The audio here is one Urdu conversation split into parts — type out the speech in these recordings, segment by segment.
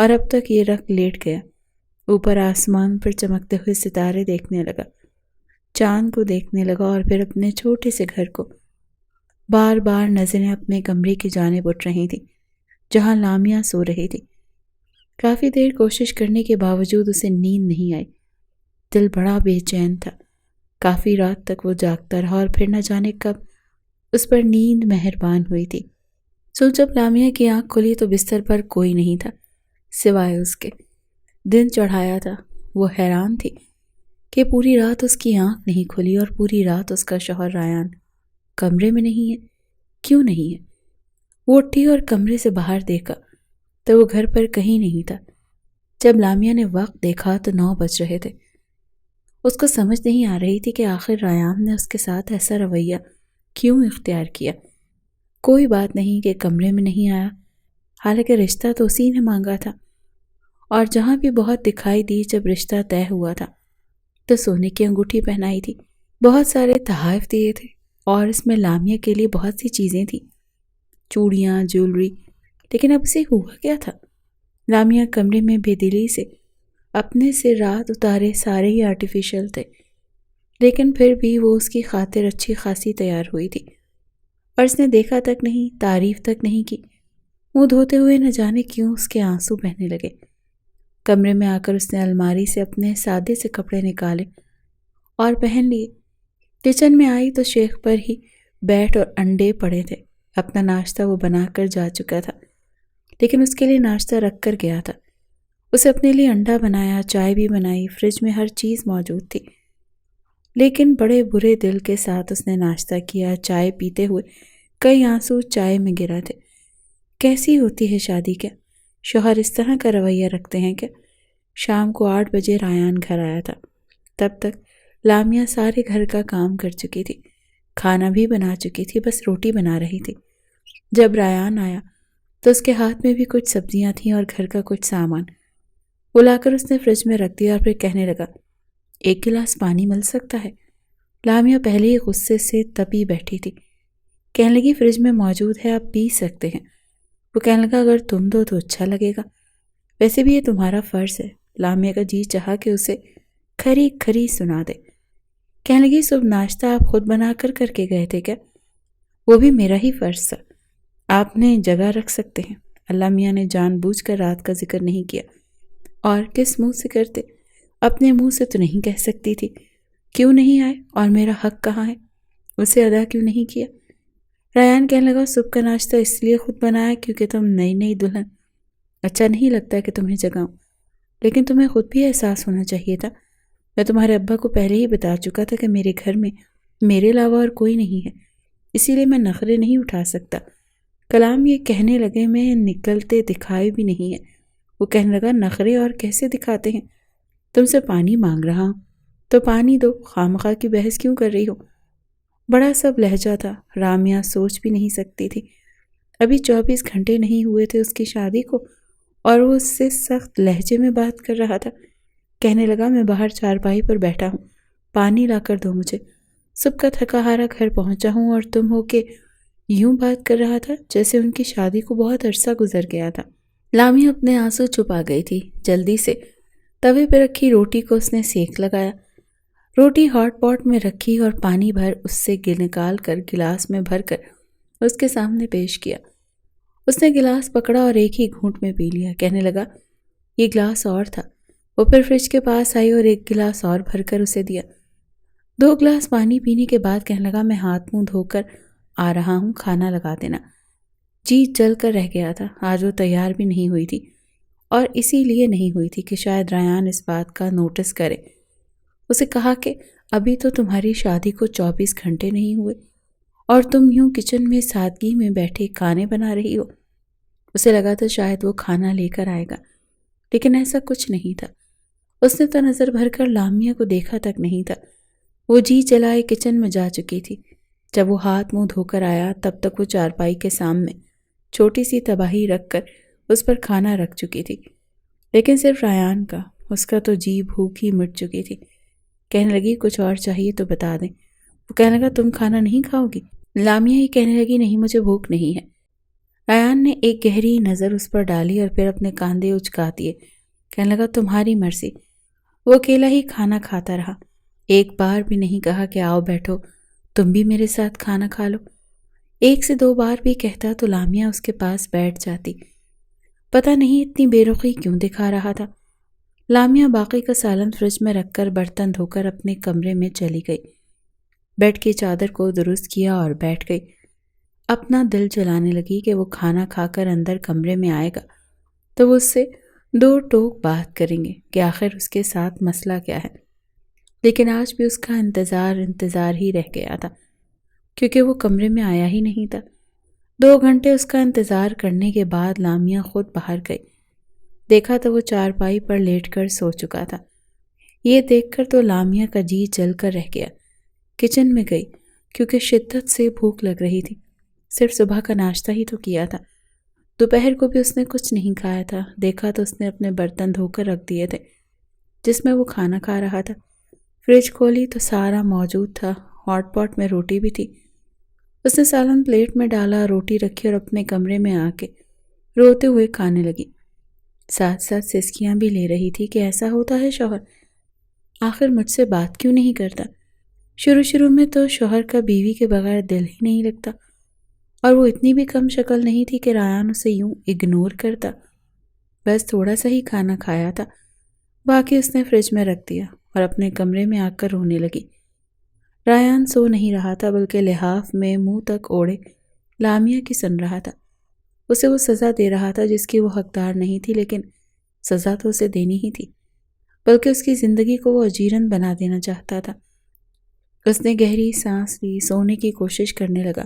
اور اب تک یہ رخ لیٹ گیا۔ اوپر آسمان پر چمکتے ہوئے ستارے دیکھنے لگا، چاند کو دیکھنے لگا اور پھر اپنے چھوٹے سے گھر کو۔ بار بار نظریں اپنے کمرے کی جانب اٹھ رہی تھیں جہاں لامیا سو رہی تھی۔ کافی دیر کوشش کرنے کے باوجود اسے نیند نہیں آئی۔ دل بڑا بے چین تھا۔ کافی رات تک وہ جاگتا رہا اور پھر نہ جانے کب اس پر نیند مہربان ہوئی تھی۔ جب لامیا کی آنکھ کھلی تو بستر پر کوئی نہیں تھا سوائے اس کے۔ دن چڑھایا تھا۔ وہ حیران تھی کہ پوری رات اس کی آنکھ نہیں کھلی اور پوری رات اس کا شوہر ریان کمرے میں نہیں ہے۔ کیوں نہیں ہے؟ وہ اٹھی اور کمرے سے باہر دیکھا تو وہ گھر پر کہیں نہیں تھا۔ جب لامیا نے وقت دیکھا تو 9 بج رہے تھے۔ اس کو سمجھ نہیں آ رہی تھی کہ آخر ریان نے اس کے ساتھ ایسا رویہ کیوں اختیار کیا۔ کوئی بات نہیں کہ کمرے میں نہیں آیا، حالانکہ رشتہ تو اسی نے مانگا تھا، اور جہاں بھی بہت دکھائی دی جب رشتہ طے ہوا تھا تو سونے کی انگوٹھی پہنائی تھی، بہت سارے تحائف دیے تھے اور اس میں لامیا کے لیے بہت سی چیزیں تھیں، چوڑیاں، جیولری۔ لیکن اب اسے ہوا کیا تھا؟ لامیا کمرے میں بے دلی سے اپنے سے رات اتارے سارے ہی آرٹیفیشل تھے، لیکن پھر بھی وہ اس کی خاطر اچھی خاصی تیار ہوئی تھی، اور اس نے دیکھا تک نہیں، تعریف تک نہیں کی۔ منہ دھوتے ہوئے نہ جانے کیوں اس کے آنسو بہنے لگے۔ کمرے میں آ کر اس نے الماری سے اپنے سادے سے کپڑے نکالے اور پہن لیے۔ کچن میں آئی تو شیخ پر ہی بیٹ اور انڈے پڑے تھے۔ اپنا ناشتہ وہ بنا کر جا چکا تھا، لیکن اس کے لیے ناشتہ رکھ کر گیا تھا۔ اسے اپنے لیے انڈا بنایا، چائے بھی بنائی، فریج میں ہر چیز موجود تھی، لیکن بڑے برے دل کے ساتھ اس نے ناشتہ کیا۔ چائے پیتے ہوئے کئی آنسو چائے میں گرا تھے۔ کیسی ہوتی ہے شادی؟ کیا شوہر اس طرح کا رویہ رکھتے ہیں کیا؟ شام کو 8 بجے ریان گھر آیا تھا۔ تب تک لامیا سارے گھر کا کام کر چکی تھی، کھانا بھی بنا چکی تھی، بس روٹی بنا رہی تھی۔ جب ریان آیا تو اس کے ہاتھ میں بھی کچھ سبزیاں تھیں اور گھر کا کچھ سامان۔ وہ لا کر اس نے فریج میں رکھ دیا اور پھر کہنے لگا، 1 گلاس پانی مل سکتا ہے؟ لامیا پہلے ہی غصے سے تپی بیٹھی تھی۔ کہنے لگی، فریج میں موجود ہے، آپ پی سکتے ہیں۔ وہ کہنے لگا، اگر تم دو تو اچھا لگے گا، ویسے بھی یہ تمہارا فرض ہے۔ لامیا کا جی چاہا کہ اسے کھری کھری سنا دے۔ کہنے لگی، صبح ناشتہ آپ خود بنا کر کے گئے تھے کیا؟ وہ بھی میرا ہی فرض تھا، آپ نے جگہ رکھ سکتے ہیں۔ اللہ میاں نے جان بوجھ کر رات کا ذکر نہیں کیا، اور کس منہ سے کرتے؟ اپنے منہ سے تو نہیں کہہ سکتی تھی۔ کیوں نہیں آئے؟ اور میرا حق کہاں ہے؟ اسے ادا کیوں نہیں کیا؟ ریان کہنے لگا، صبح کا ناشتہ اس لیے خود بنایا کیونکہ تم نئی دلہن، اچھا نہیں لگتا کہ تمہیں جگاؤں، لیکن تمہیں خود بھی احساس ہونا چاہیے تھا۔ میں تمہارے ابا کو پہلے ہی بتا چکا تھا کہ میرے گھر میں میرے علاوہ اور کوئی نہیں ہے، اسی لیے میں نخرے نہیں اٹھا سکتا۔ کلام یہ کہنے لگے، میں نکلتے دکھائے بھی نہیں ہے۔ وہ کہنے لگا، نخرے اور کیسے دکھاتے ہیں؟ تم سے پانی مانگ رہا ہوں تو پانی دو، خواہ کی بحث کیوں کر رہی ہو؟ بڑا سب لہجہ تھا، رامیا سوچ بھی نہیں سکتی تھی۔ ابھی 24 گھنٹے نہیں ہوئے تھے اس کی شادی کو اور وہ اس سے سخت لہجے میں بات کر رہا تھا۔ کہنے لگا، میں باہر چارپائی پر بیٹھا ہوں، پانی لا کر دو مجھے۔ صبح کا تھکا ہارا گھر پہنچا ہوں اور تم ہو کے یوں بات کر رہا تھا جیسے ان کی شادی کو بہت عرصہ گزر گیا تھا۔ لامیا اپنے آنسو چھپا گئی تھی۔ جلدی سے توے پہ رکھی روٹی کو اس نے سیک لگایا۔ روٹی ہاٹ پاٹ میں رکھی اور پانی بھر اس سے نکال کر گلاس میں بھر کر اس کے سامنے پیش کیا۔ اس نے گلاس پکڑا اور ایک ہی گھونٹ میں پی لیا۔ کہنے لگا، یہ گلاس اور تھا۔ وہ پھر فریج کے پاس آئی اور ایک گلاس اور بھر کر اسے دیا۔ 2 گلاس پانی پینے کے بعد کہنے لگا، میں ہاتھ منہ دھو کر آ رہا ہوں، کھانا لگا دینا۔ جی جل کر رہ گیا تھا۔ آج وہ تیار بھی نہیں ہوئی تھی، اور اسی لیے نہیں ہوئی تھی کہ شاید ریان اس بات کا نوٹس کرے۔ اسے کہا کہ ابھی تو تمہاری شادی کو 24 گھنٹے نہیں ہوئے اور تم یوں کچن میں سادگی میں بیٹھے کھانے بنا رہی ہو۔ اسے لگا تھا شاید وہ کھانا لے کر آئے گا، لیکن ایسا کچھ نہیں تھا۔ اس نے تو نظر بھر کر لامیا کو دیکھا تک نہیں تھا۔ وہ جی چلائے کچن میں جا چکی تھی۔ جب وہ ہاتھ منہ دھو کر آیا تب تک وہ چارپائی کے سامنے چھوٹی سی تباہی رکھ کر اس پر کھانا رکھ چکی تھی، لیکن صرف ریان کا، اس کا تو جی بھوک ہی مٹ چکی تھی۔ کہنے لگی، کچھ اور چاہیے تو بتا دیں۔ وہ کہنے لگا، تم کھانا نہیں کھاؤ گی؟ لامیا ہی کہنے لگی، نہیں، مجھے بھوک نہیں ہے۔ رایان نے ایک گہری نظر اس پر ڈالی اور پھر اپنے کاندھے اچکا دیے. کہنے لگا تمہاری مرضی. وہ اکیلا ہی کھانا کھاتا رہا. ایک بار بھی نہیں کہا کہ آؤ بیٹھو تم بھی میرے ساتھ کھانا کھا لو. ایک سے دو بار بھی کہتا تو لامیا اس کے پاس بیٹھ جاتی. پتہ نہیں اتنی بے رخی کیوں دکھا رہا تھا. لامیا باقی کا سالن فریج میں رکھ کر برتن دھو کر اپنے کمرے میں چلی گئی. بیڈ کی چادر کو درست کیا اور بیٹھ گئی. اپنا دل جلانے لگی کہ وہ کھانا کھا کر اندر کمرے میں آئے گا تو وہ اس سے دو ٹوک بات کریں گے کہ آخر اس کے ساتھ مسئلہ کیا ہے. لیکن آج بھی اس کا انتظار ہی رہ گیا تھا کیونکہ وہ کمرے میں آیا ہی نہیں تھا. 2 گھنٹے اس کا انتظار کرنے کے بعد لامیا خود باہر گئی. دیکھا تو وہ چارپائی پر لیٹ کر سو چکا تھا. یہ دیکھ کر تو لامیا کا جی جل کر رہ گیا. کچن میں گئی کیونکہ شدت سے بھوک لگ رہی تھی. صرف صبح کا ناشتہ ہی تو کیا تھا. دوپہر کو بھی اس نے کچھ نہیں کھایا تھا. دیکھا تو اس نے اپنے برتن دھو کر رکھ دیے تھے جس میں وہ کھانا کھا رہا تھا. فریج کھولی تو سارا موجود تھا. ہاٹ پاٹ میں روٹی بھی تھی. اس نے سالن پلیٹ میں ڈالا, روٹی رکھی اور اپنے کمرے میں آ کے روتے ہوئے کھانے لگی. ساتھ ساتھ سسکیاں بھی لے رہی تھی کہ ایسا ہوتا ہے شوہر, آخر مجھ سے بات کیوں نہیں کرتا. شروع میں تو شوہر کا بیوی کے بغیر دل ہی نہیں لگتا, اور وہ اتنی بھی کم شکل نہیں تھی کہ رایان اسے یوں اگنور کرتا. بس تھوڑا سا ہی کھانا کھایا تھا, باقی اس نے فریج میں رکھ دیا اور اپنے کمرے میں آ کر رونے لگی. رایان سو نہیں رہا تھا بلکہ لحاف میں منہ تک اوڑے لامیا کی سن رہا تھا. اسے وہ سزا دے رہا تھا جس کی وہ حقدار نہیں تھی, لیکن سزا تو اسے دینی ہی تھی, بلکہ اس کی زندگی کو وہ اجیرن بنا دینا چاہتا تھا. اس نے گہری سانس لی, سونے کی کوشش کرنے لگا,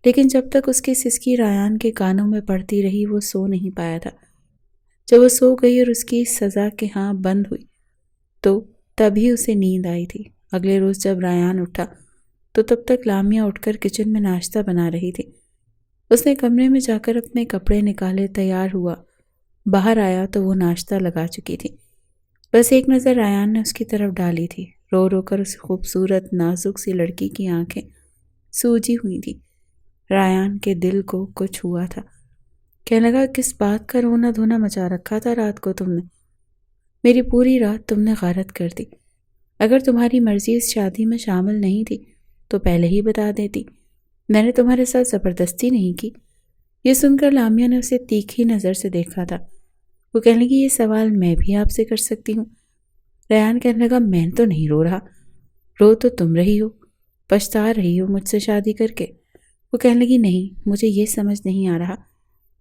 لیکن جب تک اس کی سسکی رایان کے کانوں میں پڑتی رہی وہ سو نہیں پایا تھا. جب وہ سو گئی اور اس کی سزا کے ہاں بند ہوئی تو تبھی اسے نیند آئی تھی. اگلے روز جب رایان اٹھا تو تب تک لامیا اٹھ کر کچن میں ناشتہ بنا رہی تھی. اس نے کمرے میں جا کر اپنے کپڑے نکالے, تیار ہوا. باہر آیا تو وہ ناشتہ لگا چکی تھی. بس ایک نظر رایان نے اس کی طرف ڈالی تھی. رو رو کر اس خوبصورت نازک سی لڑکی کی آنکھیں سوجی ہوئی تھی. رایان کے دل کو کچھ ہوا تھا. کہنے لگا کس بات کا رونا دھونا مچا رکھا تھا رات کو تم نے. میری پوری رات تم نے غارت کر دی. اگر تمہاری مرضی اس شادی میں شامل نہیں تھی تو پہلے ہی بتا دیتی. میں نے تمہارے ساتھ زبردستی نہیں کی. یہ سن کر لامیا نے اسے تیکھی نظر سے دیکھا تھا. وہ کہنے لگی یہ سوال میں بھی آپ سے کر سکتی ہوں. ریان کہنے لگا میں تو نہیں رو رہا. رو تو تم رہی ہو, پچھتا رہی ہو مجھ سے شادی کر کے. وہ کہنے لگی نہیں, مجھے یہ سمجھ نہیں آ رہا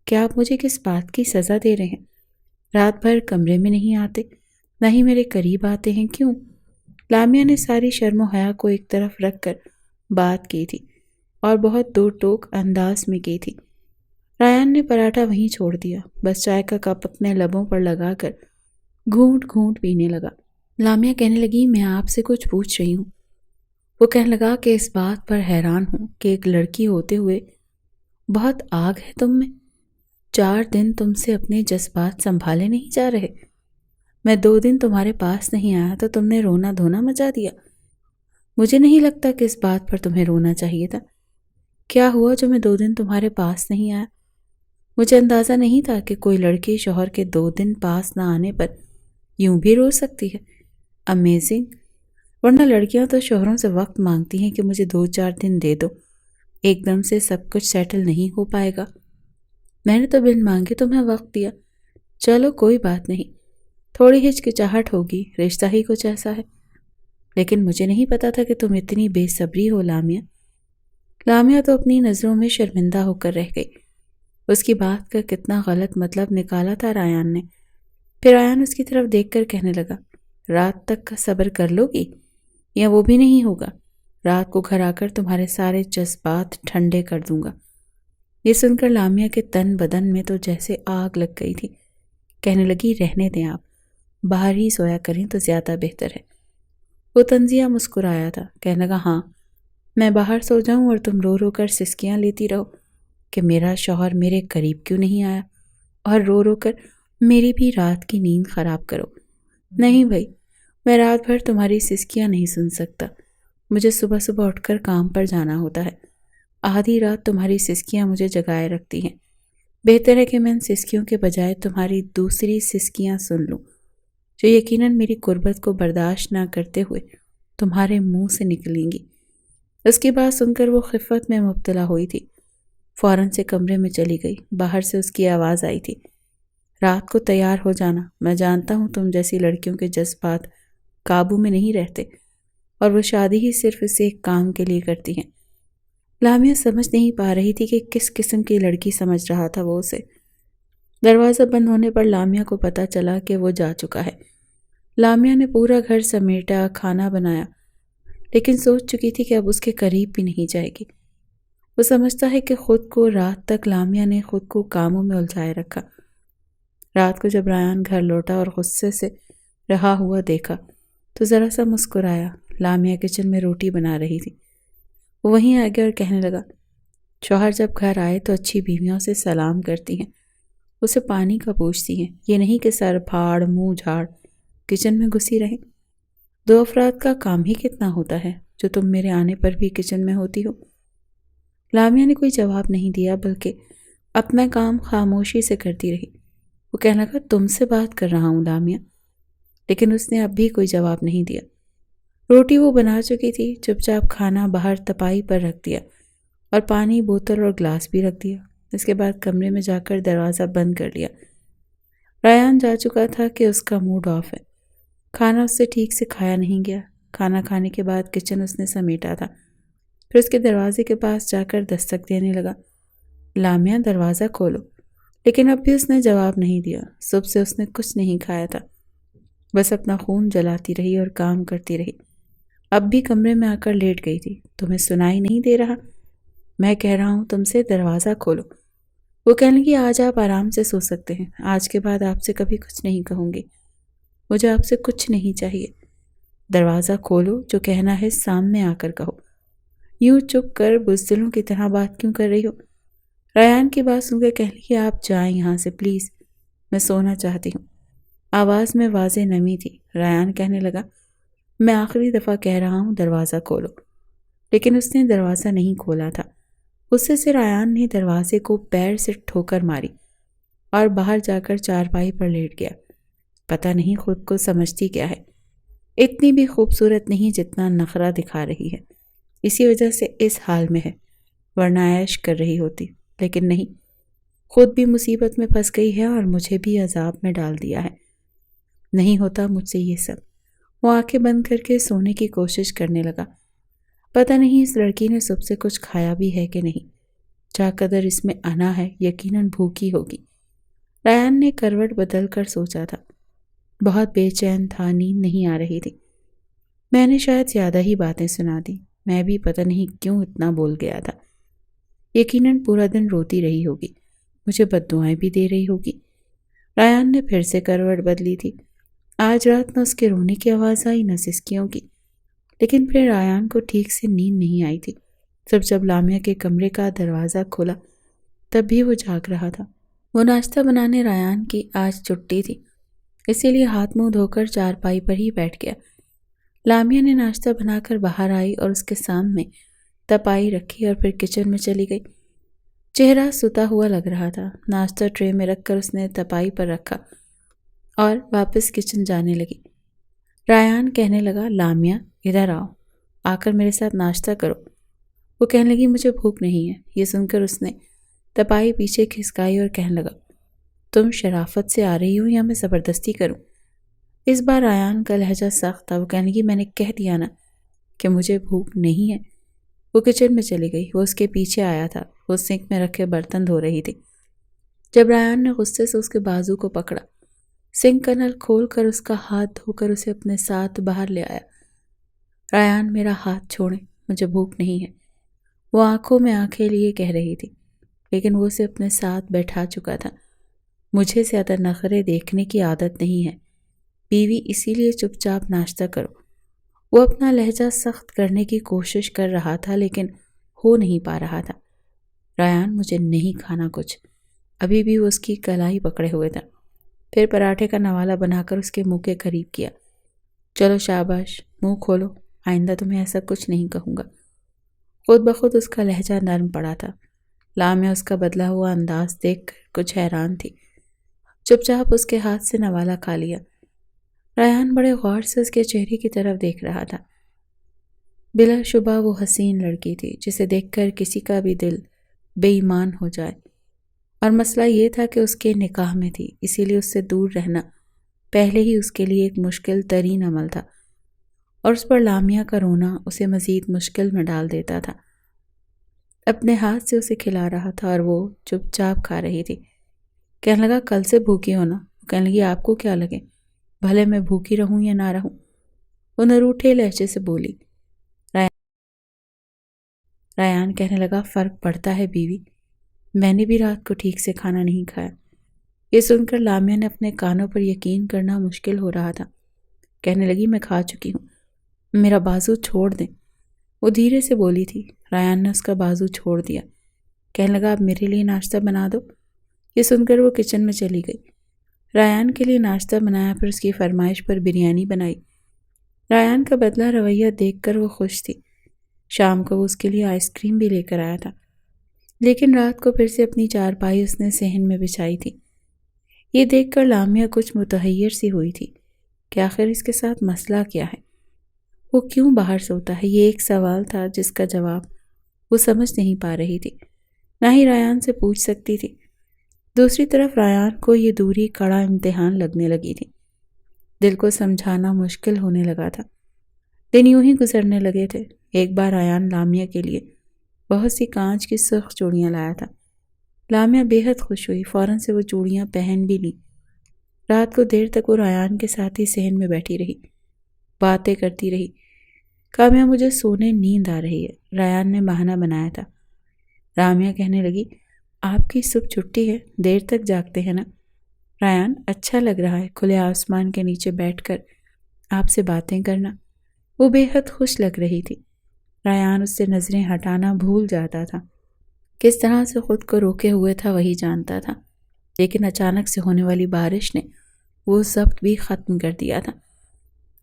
کہ آپ مجھے کس بات کی سزا دے رہے ہیں. رات بھر کمرے میں نہیں آتے, نہ ہی میرے قریب آتے ہیں, کیوں؟ لامیا نے ساری شرم و حیا کو ایک طرف رکھ کر بات کی تھی اور بہت دو ٹوک انداز میں کی تھی. رایان نے پراٹھا وہیں چھوڑ دیا, بس چائے کا کپ اپنے لبوں پر لگا کر گھونٹ گھونٹ پینے لگا. لامیا کہنے لگی میں آپ سے کچھ پوچھ رہی ہوں. وہ کہنے لگا کہ اس بات پر حیران ہوں کہ ایک لڑکی ہوتے ہوئے بہت آگ ہے تم میں. 4 دن تم سے اپنے جذبات سنبھالے نہیں جا رہے. میں 2 دن تمہارے پاس نہیں آیا تو تم نے رونا دھونا مچا دیا. مجھے نہیں لگتا کہ اس بات پر تمہیں رونا چاہیے تھا. کیا ہوا جو میں 2 دن تمہارے پاس نہیں آیا؟ مجھے اندازہ نہیں تھا کہ کوئی لڑکی شوہر کے 2 دن پاس نہ آنے پر یوں بھی رو سکتی ہے. امیزنگ. ورنہ لڑکیاں تو شوہروں سے وقت مانگتی ہیں کہ مجھے 2-4 دن دے دو, ایک دم سے سب کچھ سیٹل نہیں ہو پائے گا. میں نے تو بن مانگے تمہیں وقت دیا. چلو کوئی بات نہیں, تھوڑی ہچکچاہٹ ہوگی, رشتہ ہی کچھ ایسا ہے. لیکن مجھے نہیں پتا تھا کہ تم اتنی بے صبری ہو لامیا. لامیا تو اپنی نظروں میں شرمندہ ہو کر رہ گئی. اس کی بات کا کتنا غلط مطلب نکالا تھا رایان نے. پھر رایان اس کی طرف دیکھ کر کہنے لگا رات تک کا صبر کر لو گی یا وہ بھی نہیں ہوگا؟ رات کو گھر آ کر تمہارے سارے جذبات ٹھنڈے کر دوں گا. یہ سن کر لامیا کے تن بدن میں تو جیسے آگ لگ گئی تھی. کہنے لگی رہنے دیں آپ, باہر ہی سویا کریں تو زیادہ بہتر ہے. وہ طنزیہ مسکرایا تھا. کہنے لگا ہاں میں باہر سو جاؤں اور تم رو رو کر سسکیاں لیتی رہو کہ میرا شوہر میرے قریب کیوں نہیں آیا, اور رو رو کر میری بھی رات کی نیند خراب کرو. نہیں بھائی, میں رات بھر تمہاری سسکیاں نہیں سن سکتا. مجھے صبح اٹھ کر کام پر جانا ہوتا ہے. آدھی رات تمہاری سسکیاں مجھے جگائے رکھتی ہیں. بہتر ہے کہ میں ان سسکیوں کے بجائے تمہاری دوسری سسکیاں سن لوں، جو یقیناً میری قربت کو برداشت نہ کرتے ہوئے تمہارے منہ سے نکلیں گی۔ اس کی بات سن کر وہ خفت میں مبتلا ہوئی تھی، فوراً سے کمرے میں چلی گئی۔ باہر سے اس کی آواز آئی تھی، رات کو تیار ہو جانا، میں جانتا ہوں تم جیسی لڑکیوں کے جذبات قابو میں نہیں رہتے، اور وہ شادی ہی صرف اسے ایک کام کے لیے کرتی ہیں۔ لامیا سمجھ نہیں پا رہی تھی کہ کس قسم کی لڑکی سمجھ رہا تھا وہ اسے۔ دروازہ بند ہونے پر لامیا کو پتہ چلا کہ وہ جا چکا ہے۔ لامیا نے پورا گھر سمیٹا، کھانا بنایا، لیکن سوچ چکی تھی کہ اب اس کے قریب بھی نہیں جائے گی۔ وہ سمجھتا ہے کہ خود کو رات تک لامیا نے خود کو کاموں میں الجھائے رکھا۔ رات کو جب ریان گھر لوٹا اور غصے سے رہا ہوا دیکھا تو ذرا سا مسکرایا۔ لامیا کچن میں روٹی بنا رہی تھی۔ وہ وہیں آ گیا اور کہنے لگا، شوہر جب گھر آئے تو اچھی بیویوں سے سلام کرتی ہیں، اسے پانی کا پوچھتی ہیں، یہ نہیں کہ سر پھاڑ منہ جھاڑ کچن میں گھسی رہیں۔ 2 افراد کا کام ہی کتنا ہوتا ہے جو تم میرے آنے پر بھی کچن میں ہوتی ہو۔ لامیا نے کوئی جواب نہیں دیا، بلکہ اپنا کام خاموشی سے کرتی رہی۔ وہ کہنے لگا، تم سے بات کر رہا ہوں لامیا، لیکن اس نے اب بھی کوئی جواب نہیں دیا۔ روٹی وہ بنا چکی تھی، چپ چاپ کھانا باہر تپائی پر رکھ دیا اور پانی بوتل اور گلاس بھی رکھ دیا۔ اس کے بعد کمرے میں جا کر دروازہ بند کر لیا۔ ریان جا چکا تھا کہ اس کا موڈ آف ہے۔ کھانا اس سے ٹھیک سے کھایا نہیں گیا۔ کھانا کھانے کے بعد کچن اس نے سمیٹا تھا، پھر اس کے دروازے کے پاس جا کر دستک دینے لگا، لامیا دروازہ کھولو، لیکن اب بھی اس نے جواب نہیں دیا۔ صبح سے اس نے کچھ نہیں کھایا تھا، بس اپنا خون جلاتی رہی اور کام کرتی رہی۔ اب بھی کمرے میں آ کر لیٹ گئی تھی۔ تمہیں سنائی نہیں دے رہا؟ میں کہہ رہا ہوں تم سے، دروازہ کھولو۔ وہ کہنے لگی، آج آپ آرام سے سو سکتے ہیں، آج کے بعد آپ سے کبھی کچھ نہیں کہوں گی، مجھے آپ سے کچھ نہیں چاہیے۔ دروازہ کھولو، جو کہنا ہے سامنے آ کر کہو، یوں چپ کر بزدلوں کی طرح بات کیوں کر رہی ہو؟ ریان کی بات سن کر کہنے لگی، آپ جائیں یہاں سے پلیز، میں سونا چاہتی ہوں۔ آواز میں واضح نمی تھی۔ ریان کہنے لگا، میں آخری دفعہ کہہ رہا ہوں دروازہ کھولو، لیکن اس نے دروازہ نہیں کھولا تھا۔ غصے سے ریان نے دروازے کو پیر سے ٹھوکر ماری اور باہر جا کر چارپائی پر لیٹ گیا۔ پتہ نہیں خود کو سمجھتی کیا ہے، اتنی بھی خوبصورت نہیں جتنا نخرہ دکھا رہی ہے، اسی وجہ سے اس حال میں ہے، ورنہ عیش کر رہی ہوتی، لیکن نہیں، خود بھی مصیبت میں پھنس گئی ہے اور مجھے بھی عذاب میں ڈال دیا ہے۔ نہیں ہوتا مجھ سے یہ سب۔ وہ آنکھیں بند کر کے سونے کی کوشش کرنے لگا۔ پتہ نہیں اس لڑکی نے صبح سے کچھ کھایا بھی ہے کہ نہیں، جا قدر اس میں انا ہے، یقیناً بھوکی ہوگی۔ ریان نے کروٹ بدل کر سوچا تھا، بہت بے چین تھا، نیند نہیں آ رہی تھی۔ میں نے شاید زیادہ ہی باتیں سنا دی، میں بھی پتہ نہیں کیوں اتنا بول گیا تھا۔ یقیناً پورا دن روتی رہی ہوگی، مجھے بددعائیں بھی دے رہی ہوگی۔ ریان نے پھر سے کروٹ بدلی تھی۔ آج رات نہ اس کے رونے کی آواز آئی نہ سسکیوں کی، لیکن پھر ریان کو ٹھیک سے نیند نہیں آئی تھی۔ جب لامیا کے کمرے کا دروازہ کھولا تب بھی وہ جاگ رہا تھا۔ وہ ناشتہ بنانے ریان کی آج چھٹی تھی، اسی لیے ہاتھ منہ دھو کر چارپائی پر ہی بیٹھ گیا۔ لامیا نے ناشتہ بنا کر باہر آئی اور اس کے سامنے تپائی رکھی اور پھر کچن میں چلی گئی۔ چہرہ ستا ہوا لگ رہا تھا۔ ناشتہ ٹرے میں رکھ کر اس نے تپائی پر رکھا اور واپس کچن جانے لگی۔ ریان کہنے لگا، لامیا ادھر آؤ، آ کر میرے ساتھ ناشتہ کرو۔ وہ کہنے لگی، مجھے بھوک نہیں ہے۔ یہ سن کر اس نے تپائی پیچھے کھسکائی اور کہنے لگا، تم شرافت سے آ رہی ہو یا میں زبردستی کروں؟ اس بار ریان کا لہجہ سخت تھا۔ وہ کہنے لگی، میں نے کہہ دیا نا کہ مجھے بھوک نہیں ہے۔ وہ کچن میں چلی گئی۔ وہ اس کے پیچھے آیا تھا۔ وہ سنک میں رکھے برتن دھو رہی تھی۔ جب ریان نے غصے سے اس کے بازو کو پکڑا، سنک کا نل کھول کر اس کا ہاتھ دھو کر اسے اپنے ساتھ باہر لے آیا۔ ریان میرا ہاتھ چھوڑیں، مجھے بھوک نہیں ہے، وہ آنکھوں میں آنکھیں لیے کہہ رہی تھی، لیکن وہ اسے اپنے ساتھ بیٹھا چکا تھا۔ مجھے زیادہ نخرے دیکھنے کی عادت نہیں ہے بیوی، اسی لیے چپ چاپ ناشتہ کرو۔ وہ اپنا لہجہ سخت کرنے کی کوشش کر رہا تھا لیکن ہو نہیں پا رہا تھا۔ ریان مجھے نہیں کھانا کچھ۔ ابھی بھی وہ اس کی کلائی پکڑے ہوئے تھا۔ پھر پراٹھے کا نوالا بنا کر اس کے منہ کے قریب کیا۔ چلو شاباش، منہ کھولو، آئندہ تمہیں ایسا کچھ نہیں کہوں گا۔ خود بخود اس کا لہجہ نرم پڑا تھا۔ لامیا اس کا بدلا ہوا انداز دیکھ کر کچھ حیران تھی۔ چپ چاپ اس کے ہاتھ سے نوالا کھا لیا۔ ریان بڑے غور سے اس کے چہرے کی طرف دیکھ رہا تھا۔ بلا شبہ وہ حسین لڑکی تھی جسے دیکھ کر کسی کا بھی دل بے ایمان ہو جائے، اور مسئلہ یہ تھا کہ اس کے نکاح میں تھی، اسی لیے اس سے دور رہنا پہلے ہی اس کے لیے ایک مشکل ترین عمل تھا، اور اس پر لامیا کا رونا اسے مزید مشکل میں ڈال دیتا تھا۔ اپنے ہاتھ سے اسے کھلا رہا تھا اور وہ چپ چاپ کھا رہی تھی۔ کہنے لگا کل سے بھوکی ہونا۔ کہنے لگی آپ کو کیا لگے، بھلے میں بھوکی رہوں یا نہ رہوں۔ وہ نروٹھے لہجے سے بولی۔ ریان کہنے لگا فرق پڑتا ہے بیوی، میں نے بھی رات کو ٹھیک سے کھانا نہیں کھایا۔ یہ سن کر لامیا نے اپنے کانوں پر یقین کرنا مشکل ہو رہا تھا۔ کہنے لگی میں کھا چکی ہوں، میرا بازو چھوڑ دیں۔ وہ دھیرے سے بولی تھی۔ ریان نے اس کا بازو چھوڑ دیا۔ کہنے لگا اب میرے لیے ناشتہ بنا دو۔ یہ سن کر وہ کچن میں چلی گئی۔ ریان کے لیے ناشتہ بنایا، پھر اس کی فرمائش پر بریانی بنائی۔ ریان کا بدلہ رویہ دیکھ کر وہ خوش تھی۔ شام کو وہ اس کے لیے آئس کریم بھی لے کر آیا تھا، لیکن رات کو پھر سے اپنی چارپائی اس نے صحن میں بچھائی تھی۔ یہ دیکھ کر لامیا کچھ متحیر سی ہوئی تھی کہ آخر اس کے ساتھ مسئلہ کیا ہے، وہ کیوں باہر سوتا ہے۔ یہ ایک سوال تھا جس کا جواب وہ سمجھ نہیں پا رہی تھی، نہ ہی ریان سے پوچھ سکتی تھی۔ دوسری طرف ریان کو یہ دوری کڑا امتحان لگنے لگی تھی۔ دل کو سمجھانا مشکل ہونے لگا تھا۔ دن یوں ہی گزرنے لگے تھے۔ ایک بار ریان لامیا کے لیے بہت سی کانچ کی سرخ چوڑیاں لایا تھا۔ لامیا بے حد خوش ہوئی، فوراً سے وہ چوڑیاں پہن بھی لی۔ رات کو دیر تک وہ ریان کے ساتھ ہی صحن میں بیٹھی رہی، باتیں کرتی رہی۔ کامیا مجھے سونے نیند آ رہی ہے، ریان نے بہانہ بنایا تھا۔ رامیا کہنے لگی آپ کی صبح چھٹی ہے، دیر تک جاگتے ہیں نا؟ ریان اچھا لگ رہا ہے کھلے آسمان کے نیچے بیٹھ کر آپ سے باتیں کرنا۔ وہ بے حد خوش لگ رہی تھی۔ ریان اس سے نظریں ہٹانا بھول جاتا تھا۔ کس طرح سے خود کو روکے ہوئے تھا وہی جانتا تھا، لیکن اچانک سے ہونے والی بارش نے وہ ضبط بھی ختم کر دیا تھا۔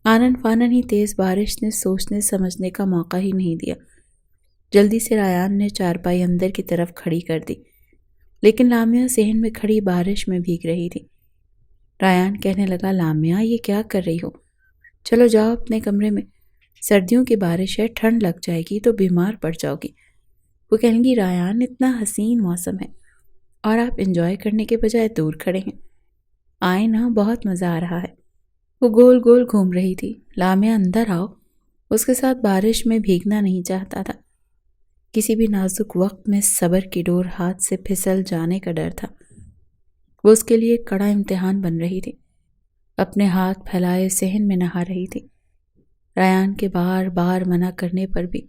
آنن فانن ہی تیز بارش نے سوچنے سمجھنے کا موقع ہی نہیں دیا۔ جلدی سے ریان نے چارپائی اندر کی طرف کھڑی کر دی، لیکن لامیا صحن میں کھڑی بارش میں بھیگ رہی تھی۔ ریان کہنے لگا لامیا یہ کیا کر رہی ہو، چلو جاؤ اپنے کمرے میں، سردیوں کی بارش ہے، ٹھنڈ لگ جائے گی تو بیمار پڑ جاؤ گی۔ وہ کہیں گی ریان اتنا حسین موسم ہے اور آپ انجوائے کرنے کے بجائے دور کھڑے ہیں، آئے نا بہت مزہ آ رہا ہے۔ وہ گول گول گھوم رہی تھی۔ لامیا اندر آؤ، اس کے ساتھ بارش میں بھیگنا نہیں چاہتا تھا۔ کسی بھی نازک وقت میں صبر کی ڈور ہاتھ سے پھسل جانے کا ڈر تھا۔ وہ اس کے لیے ایک کڑا امتحان بن رہی تھی۔ اپنے ہاتھ پھیلائے صحن میں نہا رہی تھی۔ ریان کے بار بار منع کرنے پر بھی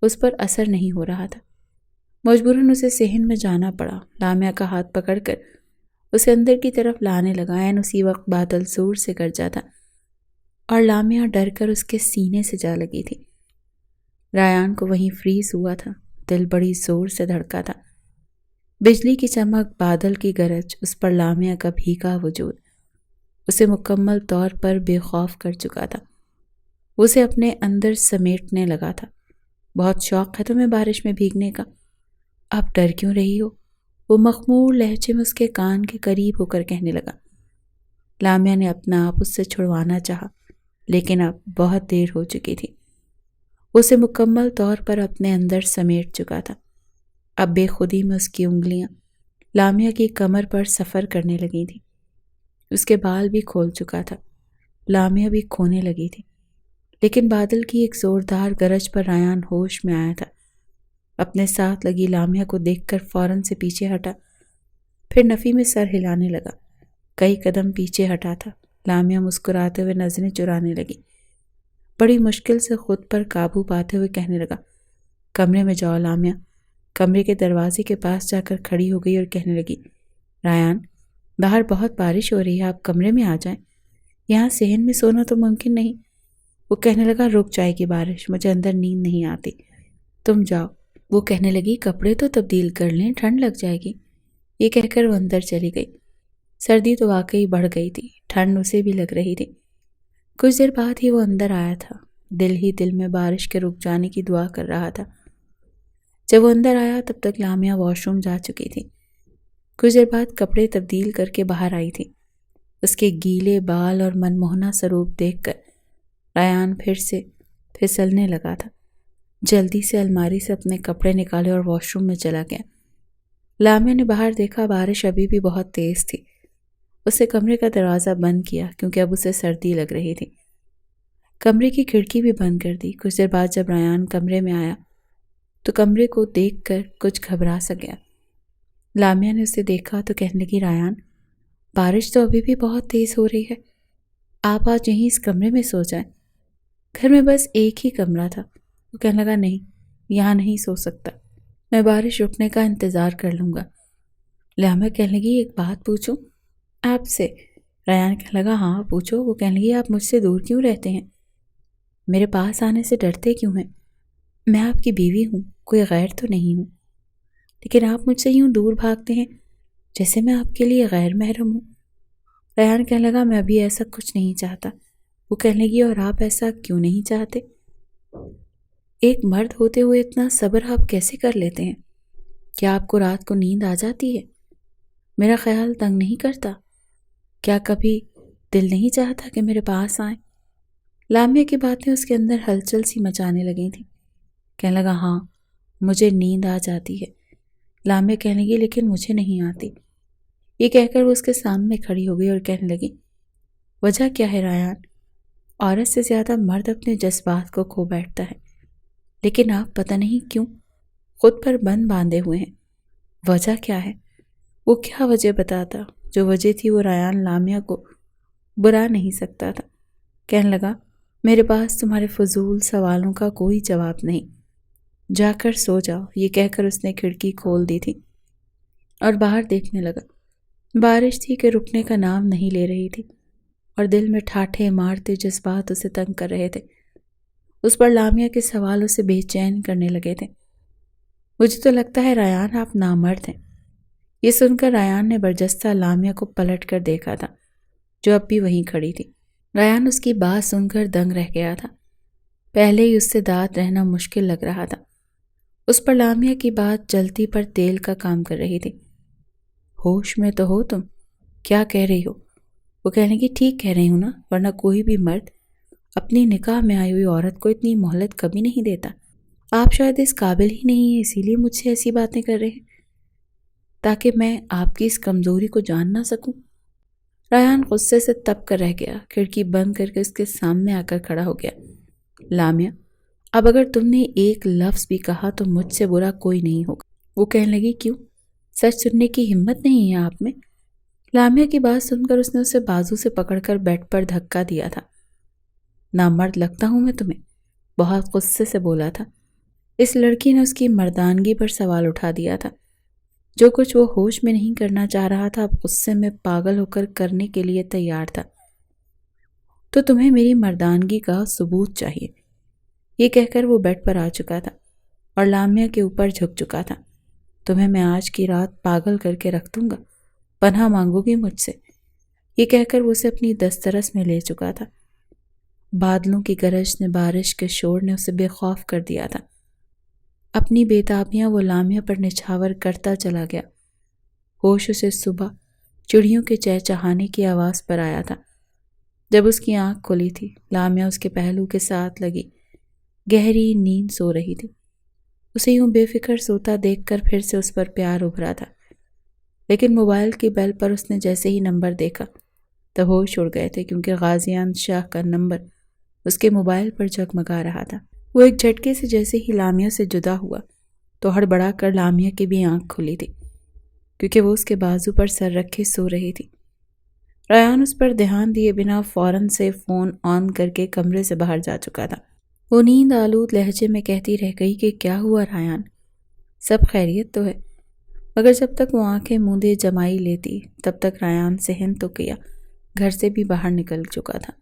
اس پر اثر نہیں ہو رہا تھا۔ مجبوراً اسے صحن میں جانا پڑا۔ لامیا کا ہاتھ پکڑ کر اسے اندر کی طرف لانے لگا۔ عین اسی وقت بادل زور سے گرجا تھا اور لامیا ڈر کر اس کے سینے سے جا لگی تھی۔ ریان کو وہیں فریز ہوا تھا، دل بڑی زور سے دھڑکا تھا۔ بجلی کی چمک، بادل کی گرج، اس پر لامیا کا بھیگا وجود اسے مکمل طور پر بے خوف کر چکا تھا۔ اسے اپنے اندر سمیٹنے لگا تھا۔ بہت شوق ہے تمہیں بارش میں بھیگنے کا، اب ڈر کیوں رہی ہو؟ وہ مخمور لہجے میں اس کے کان کے قریب ہو کر کہنے لگا۔ لامیا نے اپنا آپ اس سے چھڑوانا چاہا، لیکن اب بہت دیر ہو چکی تھی۔ اسے مکمل طور پر اپنے اندر سمیٹ چکا تھا۔ اب بے خودی میں اس کی انگلیاں لامیا کی کمر پر سفر کرنے لگی تھی۔ اس کے بال بھی کھول چکا تھا، لامیا بھی کھونے لگی تھی، لیکن بادل کی ایک زوردار گرج پر ریان ہوش میں آیا تھا۔ اپنے ساتھ لگی لامیا کو دیکھ کر فوراً سے پیچھے ہٹا، پھر نفی میں سر ہلانے لگا۔ کئی قدم پیچھے ہٹا تھا۔ لامیا مسکراتے ہوئے نظریں چرانے لگی۔ بڑی مشکل سے خود پر قابو پاتے ہوئے کہنے لگا کمرے میں جاؤ لامیا۔ کمرے کے دروازے کے پاس جا کر کھڑی ہو گئی اور کہنے لگی ریان باہر بہت بارش ہو رہی ہے، آپ کمرے میں آ جائیں، یہاں صحن میں سونا تو ممکن نہیں۔ وہ کہنے لگا رک جائے گی بارش، مجھے اندر نیند نہیں آتی، تم جاؤ۔ وہ کہنے لگی کپڑے تو تبدیل کر لیں، ٹھنڈ لگ جائے گی۔ یہ کہہ کر وہ اندر چلی گئی۔ سردی تو واقعی بڑھ گئی تھی، ٹھنڈ اسے بھی لگ رہی تھی۔ کچھ دیر بعد ہی وہ اندر آیا تھا، دل ہی دل میں بارش کے رک جانے کی دعا کر رہا تھا۔ جب وہ اندر آیا تب تک لامیا واش روم جا چکی تھی۔ کچھ دیر بعد کپڑے تبدیل کر کے باہر آئی تھی۔ اس کے گیلے بال اور منموہنا سروپ دیکھ کر ریان پھر سے پھسلنے لگا تھا۔ جلدی سے الماری سے اپنے کپڑے نکالے اور واش روم میں چلا گیا۔ لامیا نے باہر دیکھا، بارش ابھی بھی بہت تیز تھی۔ اسے کمرے کا دروازہ بند کیا کیونکہ اب اسے سردی لگ رہی تھی۔ کمرے کی کھڑکی بھی بند کر دی۔ کچھ دیر بعد جب ریان کمرے میں آیا تو کمرے کو دیکھ کر کچھ گھبرا سا گیا۔ لامیا نے اسے دیکھا تو کہنے لگی، ریان، بارش تو ابھی بھی بہت تیز ہو رہی ہے، آپ آج یہیں اس کمرے میں سو جائیں۔ گھر میں بس ایک ہی کمرہ تھا۔ وہ کہنے لگا، نہیں، یہاں نہیں سو سکتا، میں بارش رکنے کا انتظار کر لوں گا۔ لامیا کہنے لگی، ایک بات پوچھوں آپ سے؟ ریان کہنے لگا، ہاں پوچھو۔ وہ کہنے لگی، آپ مجھ سے دور کیوں رہتے ہیں؟ میرے پاس آنے سے ڈرتے کیوں ہیں؟ میں آپ کی بیوی ہوں، کوئی غیر تو نہیں ہوں، لیکن آپ مجھ سے یوں دور بھاگتے ہیں جیسے میں آپ کے لیے غیر محرم ہوں۔ ریان کہنے لگا، میں ابھی ایسا کچھ نہیں چاہتا۔ وہ کہنے لگی، اور آپ ایسا کیوں نہیں چاہتے؟ ایک مرد ہوتے ہوئے اتنا صبر آپ کیسے کر لیتے ہیں؟ کیا آپ کو رات کو نیند آ جاتی ہے؟ میرا خیال تنگ نہیں کرتا؟ کیا کبھی دل نہیں چاہتا کہ میرے پاس آئیں؟ لامیا کی باتیں اس کے اندر ہلچل سی مچانے لگی تھیں۔ کہنے لگا، ہاں مجھے نیند آ جاتی ہے۔ لامیا کہنے لگی، لیکن مجھے نہیں آتی۔ یہ کہہ کر وہ اس کے سامنے کھڑی ہو گئی اور کہنے لگی، وجہ کیا ہے ریان؟ عورت سے زیادہ مرد اپنے جذبات کو کھو بیٹھتا ہے، لیکن آپ پتہ نہیں کیوں خود پر بند باندھے ہوئے ہیں۔ وجہ کیا ہے؟ وہ کیا وجہ بتاتا؟ جو وجہ تھی وہ ریان لامیا کو برا نہیں سکتا تھا۔ کہنے لگا، میرے پاس تمہارے فضول سوالوں کا کوئی جواب نہیں، جا کر سو جاؤ۔ یہ کہہ کر اس نے کھڑکی کھول دی تھی اور باہر دیکھنے لگا۔ بارش تھی کہ رکنے کا نام نہیں لے رہی تھی اور دل میں ٹھاٹھے مارتے جذبات اسے تنگ کر رہے تھے۔ اس پر لامیا کے سوال اسے بے چین کرنے لگے تھے۔ مجھے تو لگتا ہے ریان آپ نامرد ہیں۔ یہ سن کر ریان نے برجستہ لامیا کو پلٹ کر دیکھا تھا جو اب بھی وہیں کھڑی تھی۔ ریان اس کی بات سن کر دنگ رہ گیا تھا۔ پہلے ہی اس سے دانت رہنا مشکل لگ رہا تھا۔ اس پر لامیا کی بات جلتی پر تیل کا کام کر رہی تھی۔ ہوش میں تو ہو تم؟ کیا کہہ رہی ہو؟ وہ کہنے کی، ٹھیک کہہ رہی ہوں نا، ورنہ کوئی بھی مرد اپنی نکاح میں آئی ہوئی عورت کو اتنی مہلت کبھی نہیں دیتا۔ آپ شاید اس قابل ہی نہیں ہیں، اسی لیے مجھ سے ایسی باتیں کر رہے ہیں تاکہ میں آپ کی اس کمزوری کو جان نہ سکوں۔ ریان غصے سے تپ کر رہ گیا، کھڑکی بند کر کے اس کے سامنے آ کر کھڑا ہو گیا۔ لامیا، اب اگر تم نے ایک لفظ بھی کہا تو مجھ سے برا کوئی نہیں ہوگا۔ وہ کہنے لگی، کیوں؟ سچ سننے کی ہمت نہیں ہے آپ میں؟ لامیا کی بات سن کر اس نے اسے بازو سے پکڑ کر بیڈ پر دھکا دیا تھا۔ نامرد لگتا ہوں میں تمہیں؟ بہت غصے سے بولا تھا۔ اس لڑکی نے اس کی مردانگی پر سوال اٹھا دیا تھا۔ جو کچھ وہ ہوش میں نہیں کرنا چاہ رہا تھا اب غصے میں پاگل ہو کر کرنے کے لیے تیار تھا۔ تو تمہیں میری مردانگی کا ثبوت چاہیے۔ یہ کہہ کر وہ بیڈ پر آ چکا تھا اور لامیا کے اوپر جھک چکا تھا۔ تمہیں میں آج کی رات پاگل کر کے رکھ دوں گا، پناہ مانگو گی مجھ سے؟ یہ کہہ کر وہ اسے اپنی دسترس میں لے چکا تھا۔ بادلوں کی گرج نے، بارش کے شور نے اسے بے خوف کر دیا تھا۔ اپنی بے تابیاں وہ لامیا پر نچھاور کرتا چلا گیا۔ ہوش اسے صبح چڑیوں کے چہچہانے کی آواز پر آیا تھا۔ جب اس کی آنکھ کھلی تھی، لامیا اس کے پہلو کے ساتھ لگی گہری نیند سو رہی تھی۔ اسے یوں بے فکر سوتا دیکھ کر پھر سے اس پر پیار ابھرا تھا، لیکن موبائل کی بیل پر اس نے جیسے ہی نمبر دیکھا تو ہوش اڑ گئے تھے، کیونکہ غازیان شاہ کا نمبر اس کے موبائل پر جگمگا رہا تھا۔ وہ ایک جھٹکے سے جیسے ہی لامیا سے جدا ہوا تو ہڑبڑا کر لامیا کی بھی آنکھ کھلی تھی، کیونکہ وہ اس کے بازو پر سر رکھے سو رہی تھی۔ ریان اس پر دھیان دیے بنا فوراً سے فون آن کر کے کمرے سے باہر جا چکا تھا۔ وہ نیند آلود لہجے میں کہتی رہ گئی کہ کیا ہوا ریان؟ سب خیریت تو ہے؟ مگر جب تک وہ آنکھیں موندے جمائی لیتی تب تک ریان صحن تو کیا گھر سے بھی باہر نکل چکا تھا۔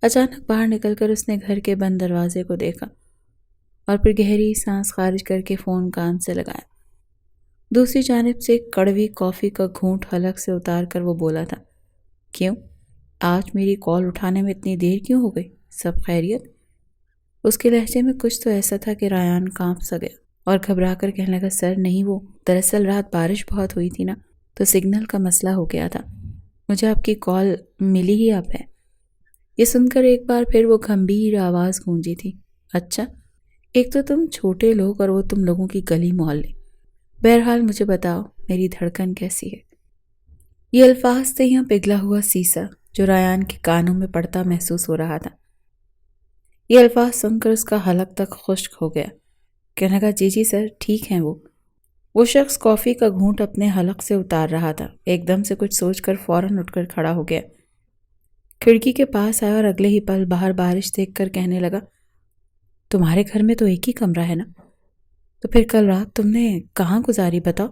اچانک باہر نکل کر اس نے گھر کے بند دروازے کو دیکھا اور پھر گہری سانس خارج کر کے فون کان سے لگایا۔ دوسری جانب سے کڑوی کافی کا گھونٹ حلق سے اتار کر وہ بولا تھا، کیوں؟ آج میری کال اٹھانے میں اتنی دیر کیوں ہو گئی؟ سب خیریت؟ اس کے لہجے میں کچھ تو ایسا تھا کہ ریان کانپ سا گیا اور گھبرا کر کہنے لگا سر نہیں، وہ دراصل رات بارش بہت ہوئی تھی نا، تو سگنل کا مسئلہ ہو گیا تھا، مجھے آپ کی کال ملی ہی اب ہے۔ یہ سن کر ایک بار پھر وہ گھمبیر آواز گونجی تھی، اچھا، ایک تو تم چھوٹے لوگ اور وہ تم لوگوں کی گلی محلے، بہرحال مجھے بتاؤ میری دھڑکن کیسی ہے۔ یہ الفاظ تھے یہاں پگھلا ہوا سیسا جو ریان کے کانوں میں پڑتا محسوس ہو رہا تھا۔ یہ الفاظ سن کر اس کا حلق تک خشک ہو گیا۔ کہنے لگا جی سر ٹھیک ہیں وہ شخص کافی کا گھونٹ اپنے حلق سے اتار رہا تھا، ایک دم سے کچھ سوچ کر فوراً اٹھ کر کھڑا ہو گیا، کھڑکی کے پاس آیا اور اگلے ہی پل باہر بارش دیکھ کر کہنے لگا تمہارے گھر میں تو ایک ہی کمرہ ہے نا، تو پھر کل رات تم نے کہاں گزاری بتاؤ۔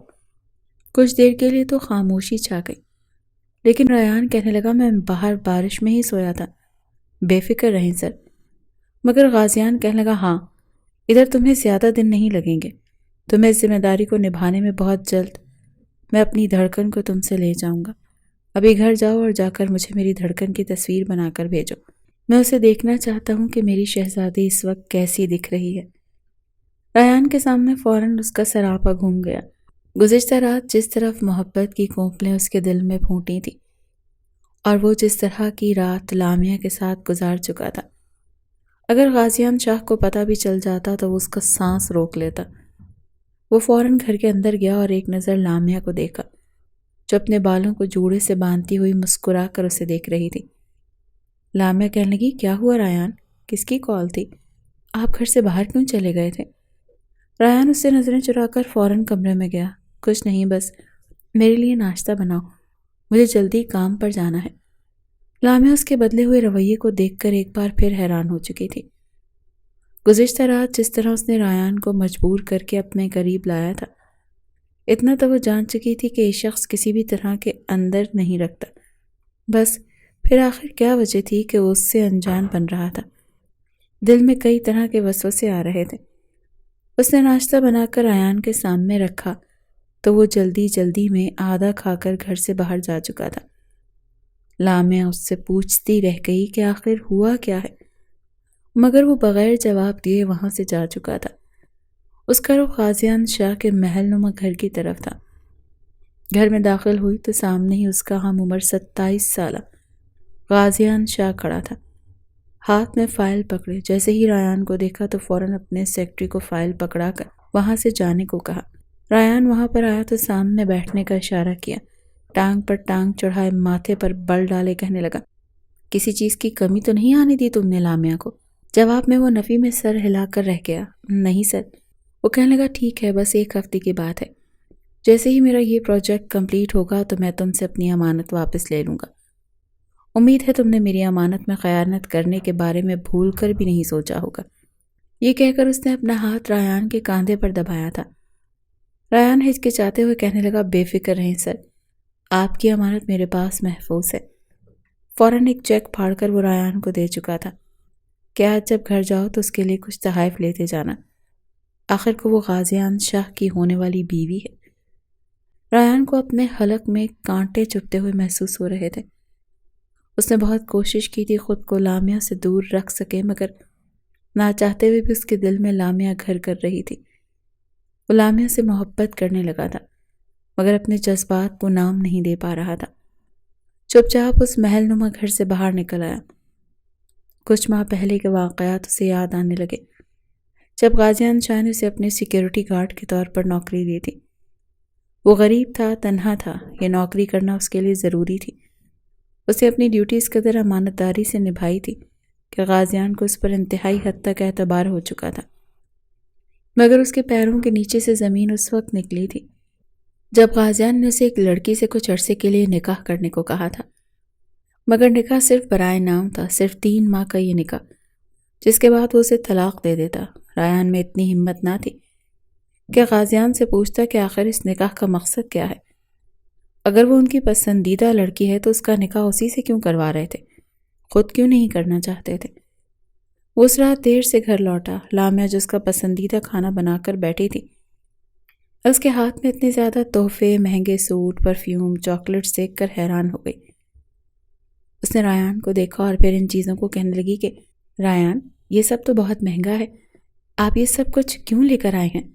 کچھ دیر کے لیے تو خاموشی چھا گئی، لیکن ریان کہنے لگا میں باہر بارش میں ہی سویا تھا، بے فکر رہیں سر۔ مگر غازیان کہنے لگا ہاں، ادھر تمہیں زیادہ دن نہیں لگیں گے، تمہیں اس ذمہ داری کو نبھانے میں بہت جلد میں اپنی دھڑکن کو تم سے لے جاؤں گا۔ ابھی گھر جاؤ اور جا کر مجھے میری دھڑکن کی تصویر بنا کر بھیجو، میں اسے دیکھنا چاہتا ہوں کہ میری شہزادی اس وقت کیسی دکھ رہی ہے۔ ریان کے سامنے فوراً اس کا سراپا گھوم گیا۔ گزشتہ رات جس طرف محبت کی کونپلیں اس کے دل میں پھوٹی تھی اور وہ جس طرح کی رات لامیا کے ساتھ گزار چکا تھا، اگر غازیان شاہ کو پتہ بھی چل جاتا تو وہ اس کا سانس روک لیتا۔ وہ فوراً گھر کے اندر گیا اور ایک نظر لامیا کو دیکھا جو اپنے بالوں کو جوڑے سے باندھتی ہوئی مسکرا کر اسے دیکھ رہی تھی۔ لامیا کہنے لگی کیا ہوا ریان، کس کی کال تھی، آپ گھر سے باہر کیوں چلے گئے تھے؟ ریان اس سے نظریں چرا کر فوراً کمرے میں گیا، کچھ نہیں، بس میرے لیے ناشتہ بناؤ، مجھے جلدی کام پر جانا ہے۔ لامیا اس کے بدلے ہوئے رویے کو دیکھ کر ایک بار پھر حیران ہو چکی تھی۔ گزشتہ رات جس طرح اس نے ریان کو مجبور کر کے اپنے قریب لایا تھا، اتنا تو وہ جان چکی تھی کہ یہ شخص کسی بھی طرح کے اندر نہیں رکھتا، بس پھر آخر کیا وجہ تھی کہ وہ اس سے انجان بن رہا تھا۔ دل میں کئی طرح کے وسوسے آ رہے تھے۔ اس نے ناشتہ بنا کر ریان کے سامنے رکھا تو وہ جلدی جلدی میں آدھا کھا کر گھر سے باہر جا چکا تھا۔ لامیا اس سے پوچھتی رہ گئی کہ آخر ہوا کیا ہے، مگر وہ بغیر جواب دیے وہاں سے جا چکا تھا۔ اس کا رخ غازیان شاہ کے محل نما گھر کی طرف تھا۔ گھر میں داخل ہوئی تو سامنے ہی اس کا ہم عمر 27 سالہ غازیان شاہ کھڑا تھا، ہاتھ میں فائل پکڑے۔ جیسے ہی ریان کو دیکھا تو فوراً اپنے سیکرٹری کو فائل پکڑا کر وہاں سے جانے کو کہا۔ ریان وہاں پر آیا تو سامنے بیٹھنے کا اشارہ کیا، ٹانگ پر ٹانگ چڑھائے ماتھے پر بل ڈالے کہنے لگا کسی چیز کی کمی تو نہیں آنے دی تم نے لامیا کو؟ جواب میں وہ نفی میں سر ہلا کر رہ گیا، نہیں سر۔ وہ کہنے لگا ٹھیک ہے، بس ایک ہفتے کی بات ہے، جیسے ہی میرا یہ پروجیکٹ کمپلیٹ ہوگا تو میں تم سے اپنی امانت واپس لے لوں گا۔ امید ہے تم نے میری امانت میں خیانت کرنے کے بارے میں بھول کر بھی نہیں سوچا ہوگا۔ یہ کہہ کر اس نے اپنا ہاتھ ریان کے کاندھے پر دبایا تھا۔ ریان ہچکچاتے ہوئے کہنے لگا بے فکر رہیں سر، آپ کی امانت میرے پاس محفوظ ہے۔ فوراً ایک چیک پھاڑ کر وہ ریان کو دے چکا تھا کہ آج جب گھر جاؤ تو اس کے لیے کچھ تحائف لیتے جانا، آخر کو وہ غازیان شاہ کی ہونے والی بیوی ہے۔ ریان کو اپنے حلق میں کانٹے چبھتے ہوئے محسوس ہو رہے تھے۔ اس نے بہت کوشش کی تھی خود کو لامیا سے دور رکھ سکے، مگر نہ چاہتے ہوئے بھی اس کے دل میں لامیا گھر کر رہی تھی۔ وہ لامیا سے محبت کرنے لگا تھا، مگر اپنے جذبات کو نام نہیں دے پا رہا تھا۔ چپ چاپ اس محل نما گھر سے باہر نکل آیا۔ کچھ ماہ پہلے کے واقعات اسے یاد آنے لگے جب غازیان شاہ نے اسے اپنے سیکیورٹی گارڈ کے طور پر نوکری دی تھی۔ وہ غریب تھا، تنہا تھا، یہ نوکری کرنا اس کے لیے ضروری تھی۔ اسے اپنی ڈیوٹی اس قدر امانت داری سے نبھائی تھی کہ غازیان کو اس پر انتہائی حد تک اعتبار ہو چکا تھا، مگر اس کے پیروں کے نیچے سے زمین اس وقت نکلی تھی جب غازیان نے اسے ایک لڑکی سے کچھ عرصے کے لیے نکاح کرنے کو کہا تھا، مگر نکاح صرف برائے نام تھا، صرف 3 ماہ کا یہ نکاح، جس کے بعد وہ اسے طلاق دے دیتا۔ ریان میں اتنی ہمت نہ تھی کہ غازیان سے پوچھتا کہ آخر اس نکاح کا مقصد کیا ہے۔ اگر وہ ان کی پسندیدہ لڑکی ہے تو اس کا نکاح اسی سے کیوں کروا رہے تھے، خود کیوں نہیں کرنا چاہتے تھے؟ وہ اس رات دیر سے گھر لوٹا۔ لامیا جو اس کا پسندیدہ کھانا بنا کر بیٹھی تھی، اس کے ہاتھ میں اتنے زیادہ تحفے، مہنگے سوٹ، پرفیوم، چاکلیٹس دیکھ کر حیران ہو گئی۔ اس نے ریان کو دیکھا اور پھر ان چیزوں کو کہنے لگی کہ ریان، یہ سب تو بہت مہنگا ہے، آپ یہ سب کچھ کیوں لے کر آئے ہیں؟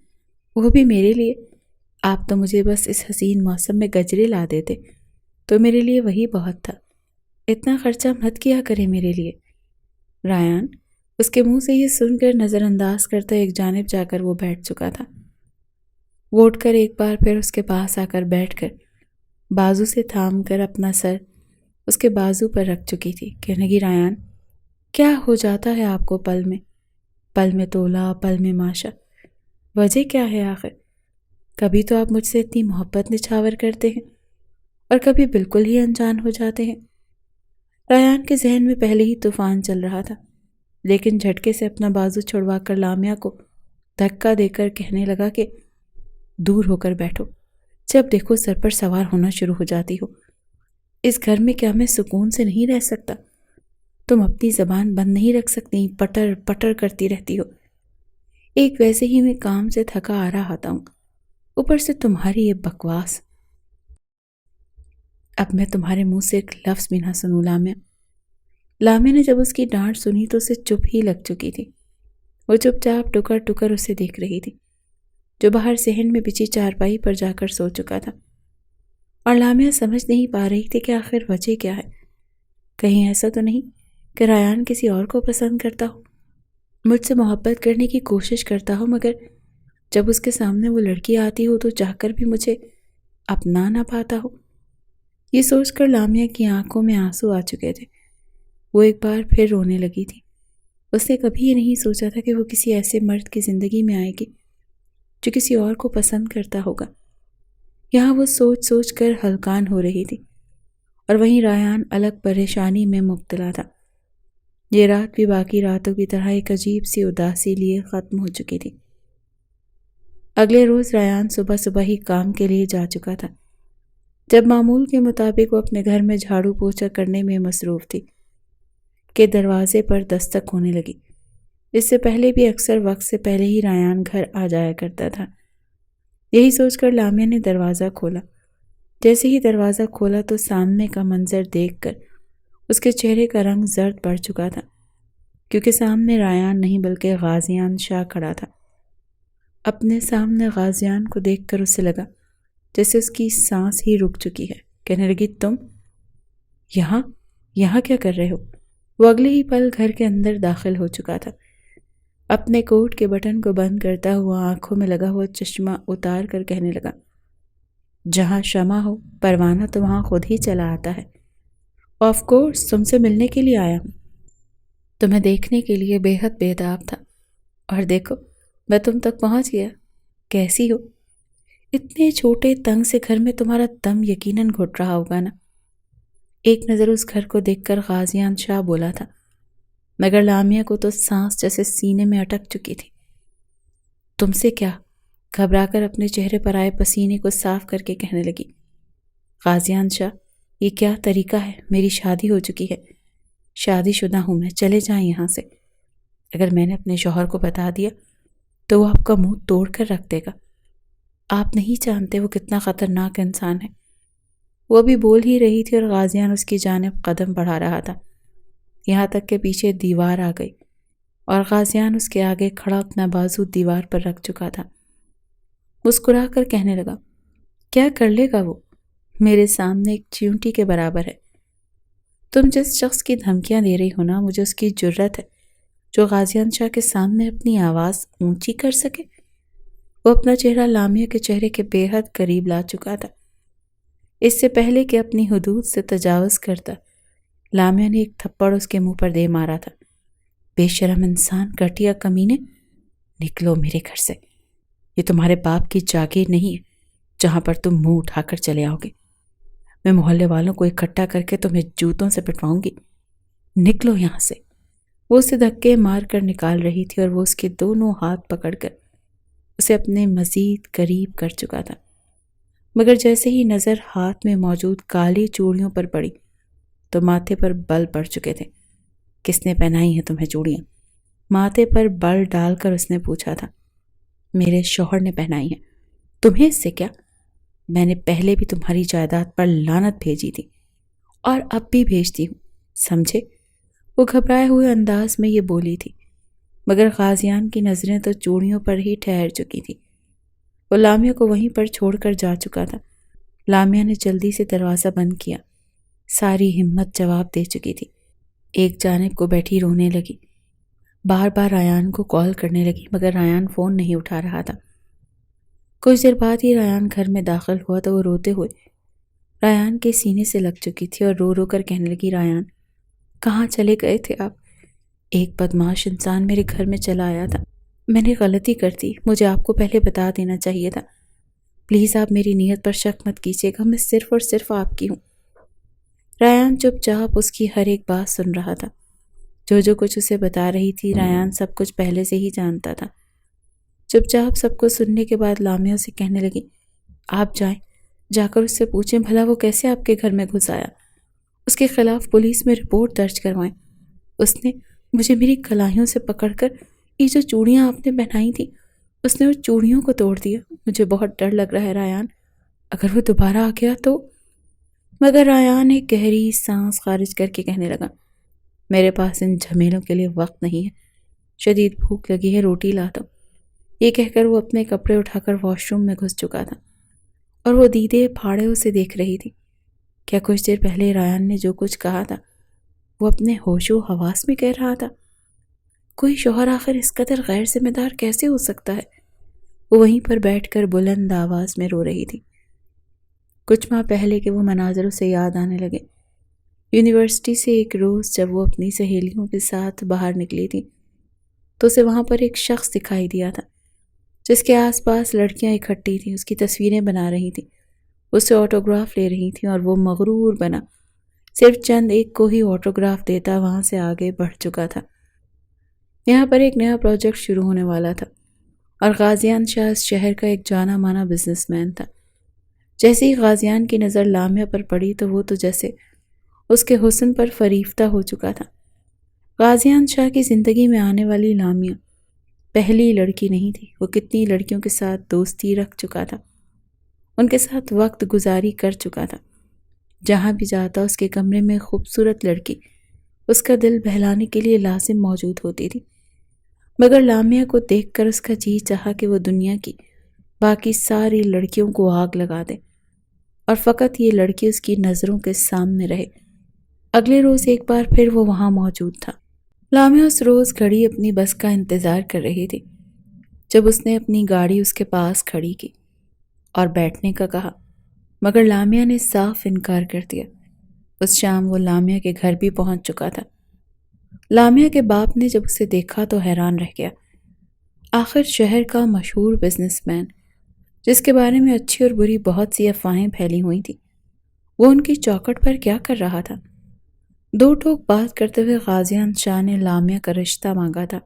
وہ بھی میرے لیے؟ آپ تو مجھے بس اس حسین موسم میں گجرے لا دیتے تو میرے لیے وہی بہت تھا۔ اتنا خرچہ مت کیا کرے میرے لیے۔ رایان اس کے منہ سے یہ سن کر نظر انداز کرتا ایک جانب جا کر وہ بیٹھ چکا تھا۔ وہ اٹھ کر ایک بار پھر اس کے پاس آ کر بیٹھ کر بازو سے تھام کر اپنا سر اس کے بازو پر رکھ چکی تھی۔ کہنے لگی، رایان کیا ہو جاتا ہے آپ کو پل میں تولا، پل میں ماشا؟ وجہ کیا ہے آخر؟ کبھی تو آپ مجھ سے اتنی محبت نچھاور کرتے ہیں اور کبھی بالکل ہی انجان ہو جاتے ہیں۔ رایان کے ذہن میں پہلے ہی طوفان چل رہا تھا، لیکن جھٹکے سے اپنا بازو چھڑوا کر لامیا کو دھکا دے کر کہنے لگا کہ دور ہو کر بیٹھو، جب دیکھو سر پر سوار ہونا شروع ہو جاتی ہو۔ اس گھر میں کیا میں سکون سے نہیں رہ سکتا؟ تم اپنی زبان بند نہیں رکھ سکتی، پٹر پٹر کرتی رہتی ہو۔ ایک ویسے ہی میں کام سے تھکا آ رہا آتا ہوں، اوپر سے تمہاری یہ بکواس۔ اب میں تمہارے منہ سے ایک لفظ بھی نہ سنوں لامیا۔ لامیا نے جب اس کی ڈانٹ سنی تو اسے چپ ہی لگ چکی تھی۔ وہ چپ چاپ ٹکر ٹکر اسے دیکھ رہی تھی، جو باہر صحن میں بچھی چارپائی پر جا کر سو چکا تھا، اور لامیا سمجھ نہیں پا رہی تھی کہ آخر وجہ کیا ہے۔ کہیں ایسا تو نہیں کہ رایان کسی اور کو پسند کرتا ہو، مجھ سے محبت کرنے کی کوشش کرتا ہو، مگر جب اس کے سامنے وہ لڑکی آتی ہو تو چاہ کر بھی مجھے اپنا نہ پاتا ہو۔ یہ سوچ کر لامیا کی آنکھوں میں آنسو آ چکے تھے۔ وہ ایک بار پھر رونے لگی تھی۔ اس نے کبھی یہ نہیں سوچا تھا کہ وہ کسی ایسے مرد کی زندگی میں آئے گی جو کسی اور کو پسند کرتا ہوگا۔ یہاں وہ سوچ سوچ کر ہلکان ہو رہی تھی، اور وہیں رایان الگ پریشانی میں مبتلا تھا۔ یہ رات بھی باقی راتوں کی طرح ایک عجیب سی اداسی لیے ختم ہو چکی تھی۔ اگلے روز رایان صبح صبح ہی کام کے لیے جا چکا تھا۔ جب معمول کے مطابق وہ اپنے گھر میں جھاڑو پوچھا کرنے میں مصروف تھی کہ دروازے پر دستک ہونے لگی۔ اس سے پہلے بھی اکثر وقت سے پہلے ہی رایان گھر آ جایا کرتا تھا۔ یہی سوچ کر لامیا نے دروازہ کھولا۔ جیسے ہی دروازہ کھولا تو سامنے کا منظر دیکھ کر اس کے چہرے کا رنگ زرد پڑ چکا تھا، کیونکہ سامنے رایان نہیں بلکہ غازیان شاہ کھڑا تھا۔ اپنے سامنے غازیان کو دیکھ کر اسے لگا جیسے اس کی سانس ہی رک چکی ہے۔ کہنے لگی، تم یہاں کیا کر رہے ہو؟ وہ اگلے ہی پل گھر کے اندر داخل ہو چکا تھا۔ اپنے کوٹ کے بٹن کو بند کرتا ہوا آنکھوں میں لگا ہوا چشمہ اتار کر کہنے لگا، جہاں شمع ہو پروانہ تو وہاں خود ہی چلا آتا ہے۔ آف کورس تم سے ملنے کے لیے آیا ہوں، تمہیں دیکھنے کے لیے بے حد بیتاب تھا، اور دیکھو میں تم تک پہنچ گیا۔ کیسی ہو؟ اتنے چھوٹے تنگ سے گھر میں تمہارا دم یقیناً گھٹ رہا ہوگا نا؟ ایک نظر اس گھر کو دیکھ کر غازیان شاہ بولا تھا، مگر لامیا کو تو سانس جیسے سینے میں اٹک چکی تھی۔ تم سے کیا؟ گھبرا کر اپنے چہرے پر آئے پسینے کو صاف کر کے کہنے لگی، غازیان شاہ یہ کیا طریقہ ہے؟ میری شادی ہو چکی ہے، شادی شدہ ہوں میں، چلے جائیں یہاں سے۔ اگر میں نے اپنے شوہر کو بتا دیا تو وہ آپ کا منہ توڑ کر رکھ دے گا۔ آپ نہیں جانتے وہ کتنا خطرناک انسان ہے۔ وہ ابھی بول ہی رہی تھی اور غازیان اس کی جانب قدم بڑھا رہا تھا، یہاں تک کہ پیچھے دیوار آ گئی اور غازیان اس کے آگے کھڑا اپنا بازو دیوار پر رکھ چکا تھا۔ مسکرا کر کہنے لگا، کیا کر لے گا وہ؟ میرے سامنے ایک چیونٹی کے برابر ہے۔ تم جس شخص کی دھمکیاں دے رہی ہو نا، مجھے اس کی جرت ہے جو غازیان شاہ کے سامنے اپنی آواز اونچی کر سکے۔ وہ اپنا چہرہ لامیا کے چہرے کے بے حد قریب لا چکا تھا۔ اس سے پہلے کہ اپنی حدود سے تجاوز کرتا، لامیا نے ایک تھپڑ اس کے منہ پر دے مارا تھا۔ بے شرم انسان، گھٹیا کمینے، نکلو میرے گھر سے۔ یہ تمہارے باپ کی جاگیر نہیں ہے جہاں پر تم منہ اٹھا کر چلے آؤ گے۔ میں محلے والوں کو اکٹھا کر کے تمہیں جوتوں سے پٹواؤں گی۔ نکلو یہاں سے۔ وہ اسے دھکے مار کر نکال رہی تھی اور وہ اس کے دونوں ہاتھ پکڑ کر اسے اپنے مزید قریب کر چکا تھا، مگر جیسے ہی نظر ہاتھ میں موجود کالی چوڑیوں پر پڑی تو ماتھے پر بل پڑ چکے تھے۔ کس نے پہنائی ہیں تمہیں چوڑیاں؟ ماتھے پر بل ڈال کر اس نے پوچھا تھا۔ میرے شوہر نے پہنائی ہیں۔ تمہیں اس سے کیا؟ میں نے پہلے بھی تمہاری جائیداد پر لعنت بھیجی تھی اور اب بھی بھیجتی ہوں، سمجھے؟ وہ گھبرائے ہوئے انداز میں یہ بولی تھی، مگر غازیان کی نظریں تو چوڑیوں پر ہی ٹھہر چکی تھی۔ وہ لامیا کو وہیں پر چھوڑ کر جا چکا تھا۔ لامیا نے جلدی سے دروازہ بند کیا۔ ساری ہمت جواب دے چکی تھی۔ ایک جانب کو بیٹھی رونے لگی، بار بار ریان کو کال کرنے لگی، مگر ریان فون نہیں اٹھا رہا تھا۔ کچھ دیر بعد ہی ریان گھر میں داخل ہوا تو وہ روتے ہوئے ریان کے سینے سے لگ چکی تھی اور رو رو کر کہنے لگی، ریان کہاں چلے گئے تھے آپ؟ ایک بدماش انسان میرے گھر میں چلا آیا تھا، میں نے غلطی کر دی، مجھے آپ کو پہلے بتا دینا چاہیے تھا، پلیز آپ میری نیت پر شک مت کیجیے گا، میں صرف اور صرف آپ کی ہوں۔ ریان چپ چاپ اس کی ہر ایک بات سن رہا تھا۔ جو کچھ اسے بتا رہی تھی ریان سب کچھ پہلے سے ہی جانتا تھا۔ چپ چاپ سب کچھ سننے کے بعد لامیا اسے کہنے لگی، آپ جائیں، جا کر اس سے پوچھیں بھلا وہ کیسے آپ کے گھر میں گھس آیا، اس کے خلاف پولیس میں رپورٹ درج کروائیں، اس نے مجھے میری کلائیوں سے پکڑ کر یہ جو چوڑیاں آپ نے پہنائی تھی اس نے اس چوڑیوں کو توڑ دیا، مجھے بہت ڈر لگ رہا ہے ریان، اگر وہ دوبارہ آ گیا تو۔ مگر ریان ایک گہری سانس خارج کر کے کہنے لگا، میرے پاس ان جھمیلوں کے لیے وقت نہیں ہے، شدید بھوک لگی ہے، روٹی لا دو۔ یہ کہہ کر وہ اپنے کپڑے اٹھا کر واش روم میں گھس چکا تھا اور وہ دیدے پھاڑے اسے دیکھ رہی تھی۔ کیا کچھ دیر پہلے ریان نے جو کچھ کہا تھا وہ اپنے ہوش و حواس میں کہہ رہا تھا؟ کوئی شوہر آخر اس قدر غیر ذمہ دار کیسے ہو سکتا ہے؟ وہ وہیں پر بیٹھ کر بلند آواز میں رو رہی تھی۔ کچھ ماہ پہلے کے وہ مناظر اسے یاد آنے لگے۔ یونیورسٹی سے ایک روز جب وہ اپنی سہیلیوں کے ساتھ باہر نکلی تھی تو اسے وہاں پر ایک شخص دکھائی دیا تھا جس کے آس پاس لڑکیاں اکٹھی تھیں، اس کی تصویریں بنا رہی تھیں، اس سے آٹوگراف لے رہی تھیں، اور وہ مغرور بنا صرف چند ایک کو ہی آٹوگراف دیتا وہاں سے آگے بڑھ چکا تھا۔ یہاں پر ایک نیا پروجیکٹ شروع ہونے والا تھا اور غازیان شاہ اس شہر کا ایک جانا مانا بزنس مین تھا۔ جیسے ہی غازیان کی نظر لامیا پر پڑی تو وہ تو جیسے اس کے حسن پر فریفتہ ہو چکا تھا۔ غازیان شاہ کی زندگی میں آنے والی لامیا پہلی لڑکی نہیں تھی، وہ کتنی لڑکیوں کے ساتھ دوستی رکھ چکا تھا، ان کے ساتھ وقت گزاری کر چکا تھا۔ جہاں بھی جاتا اس کے کمرے میں خوبصورت لڑکی اس کا دل بہلانے کے لیے لازم موجود ہوتی تھی، مگر لامیا کو دیکھ کر اس کا جی چاہا کہ وہ دنیا کی باقی ساری لڑکیوں کو آگ لگا دے اور فقط یہ لڑکی اس کی نظروں کے سامنے رہے۔ اگلے روز ایک بار پھر وہ وہاں موجود تھا۔ لامیا اس روز گھڑی اپنی بس کا انتظار کر رہی تھی جب اس نے اپنی گاڑی اس کے پاس کھڑی کی اور بیٹھنے کا کہا، مگر لامیا نے صاف انکار کر دیا۔ اس شام وہ لامیا کے گھر بھی پہنچ چکا تھا۔ لامیا کے باپ نے جب اسے دیکھا تو حیران رہ گیا۔ آخر شہر کا مشہور بزنس مین جس کے بارے میں اچھی اور بری بہت سی افواہیں پھیلی ہوئی تھیں، وہ ان کی چوکھٹ پر کیا کر رہا تھا؟ دو ٹوک بات کرتے ہوئے غازیان شاہ نے لامیا کا رشتہ مانگا تھا،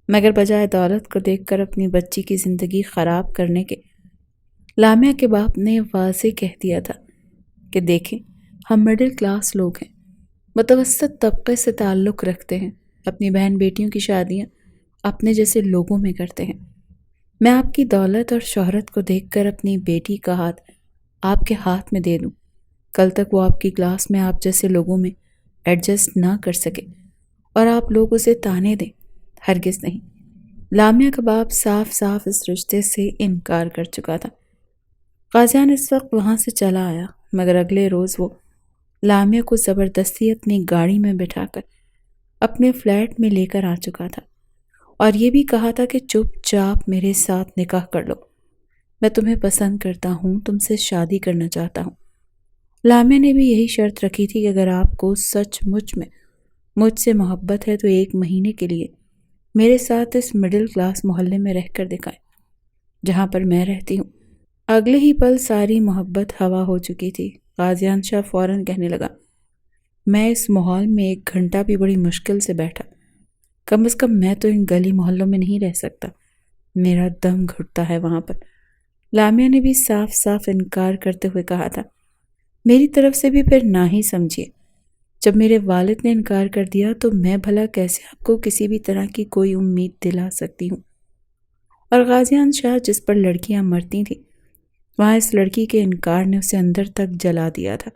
مگر بجائے دولت کو دیکھ کر اپنی بچی کی زندگی خراب کرنے کے لامیا کے باپ نے واضح کہہ دیا تھا کہ دیکھیں، ہم مڈل کلاس لوگ ہیں، متوسط طبقے سے تعلق رکھتے ہیں، اپنی بہن بیٹیوں کی شادیاں اپنے جیسے لوگوں میں کرتے ہیں۔ میں آپ کی دولت اور شہرت کو دیکھ کر اپنی بیٹی کا ہاتھ آپ کے ہاتھ میں دے دوں، کل تک وہ آپ کی کلاس میں آپ جیسے لوگوں میں ایڈجسٹ نہ کر سکے اور آپ لوگ اسے تانے دیں، ہرگز نہیں۔ لامیا کا باپ صاف صاف اس رشتے سے انکار کر چکا تھا۔ غازیان اس وقت وہاں سے چلا آیا، مگر اگلے روز وہ لامیا کو زبردستی اپنی گاڑی میں بٹھا کر اپنے فلیٹ میں لے کر آ چکا تھا اور یہ بھی کہا تھا کہ چپ چاپ میرے ساتھ نکاح کر لو، میں تمہیں پسند کرتا ہوں، تم سے شادی کرنا چاہتا ہوں۔ لامیا نے بھی یہی شرط رکھی تھی کہ اگر آپ کو سچ مچ میں مجھ سے محبت ہے تو 1 مہینے کے لیے میرے ساتھ اس مڈل کلاس محلے میں رہ کر دکھائیں جہاں پر میں رہتی ہوں۔ اگلے ہی پل ساری محبت ہوا ہو چکی تھی۔ غازیان شاہ فوراً کہنے لگا، میں اس ماحول میں 1 گھنٹہ بھی بڑی مشکل سے بیٹھا، کم از کم میں تو ان گلی محلوں میں نہیں رہ سکتا، میرا دم گھٹتا ہے وہاں پر۔ لامیا نے بھی صاف صاف انکار کرتے ہوئے کہا تھا، میری طرف سے بھی پھر نہ ہی سمجھیے، جب میرے والد نے انکار کر دیا تو میں بھلا کیسے آپ کو کسی بھی طرح کی کوئی امید دلا سکتی ہوں۔ اور غازیان شاہ جس پر لڑکیاں مرتی تھیں وہاں اس لڑکی کے انکار نے اسے اندر تک جلا دیا تھا۔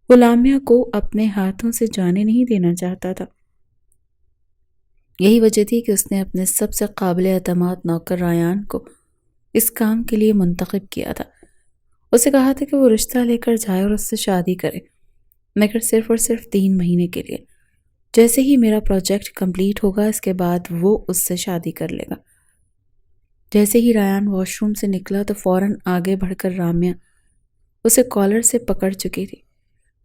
وہ لامیا کو اپنے ہاتھوں سے جانے نہیں دینا چاہتا تھا۔ یہی وجہ تھی کہ اس نے اپنے سب سے قابل اعتماد نوکر ریان کو اس کام کے لیے منتخب کیا تھا۔ اسے کہا تھا کہ وہ رشتہ لے کر جائے اور اس سے شادی کرے، مگر صرف اور صرف 3 مہینے کے لیے۔ جیسے ہی میرا پروجیکٹ کمپلیٹ ہوگا اس کے بعد وہ اس سے شادی کر لے گا۔ جیسے ہی ریان واش روم سے نکلا تو فوراً آگے بڑھ کر رامیا اسے کالر سے پکڑ چکی تھی،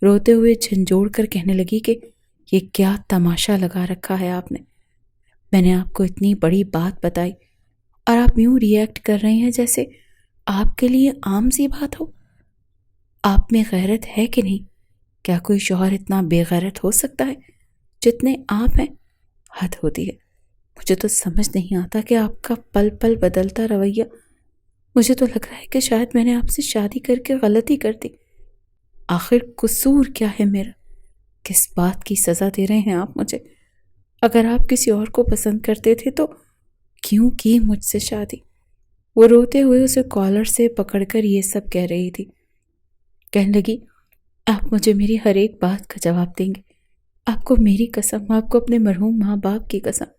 روتے ہوئے جھنجھوڑ کر کہنے لگی کہ یہ کیا تماشا لگا رکھا ہے آپ نے؟ میں نے آپ کو اتنی بڑی بات بتائی اور آپ یوں ری ایکٹ کر رہے ہیں جیسے آپ کے لیے عام سی بات ہو۔ آپ میں غیرت ہے کہ نہیں؟ کیا کوئی شوہر اتنا بے غیرت ہو سکتا ہے جتنے آپ ہیں؟ حد ہوتی ہے۔ مجھے تو سمجھ نہیں آتا کہ آپ کا پل پل بدلتا رویہ۔ مجھے تو لگ رہا ہے کہ شاید میں نے آپ سے شادی کر کے غلطی کر دی۔ آخر قصور کیا ہے میرا؟ کس بات کی سزا دے رہے ہیں آپ مجھے؟ اگر آپ کسی اور کو پسند کرتے تھے تو کیوں کی مجھ سے شادی؟ وہ روتے ہوئے اسے کالر سے پکڑ کر یہ سب کہہ رہی تھی۔ کہنے لگی، آپ مجھے میری ہر ایک بات کا جواب دیں گے؟ آپ کو میری قسم، آپ کو اپنے مرحوم ماں باپ کی قسم۔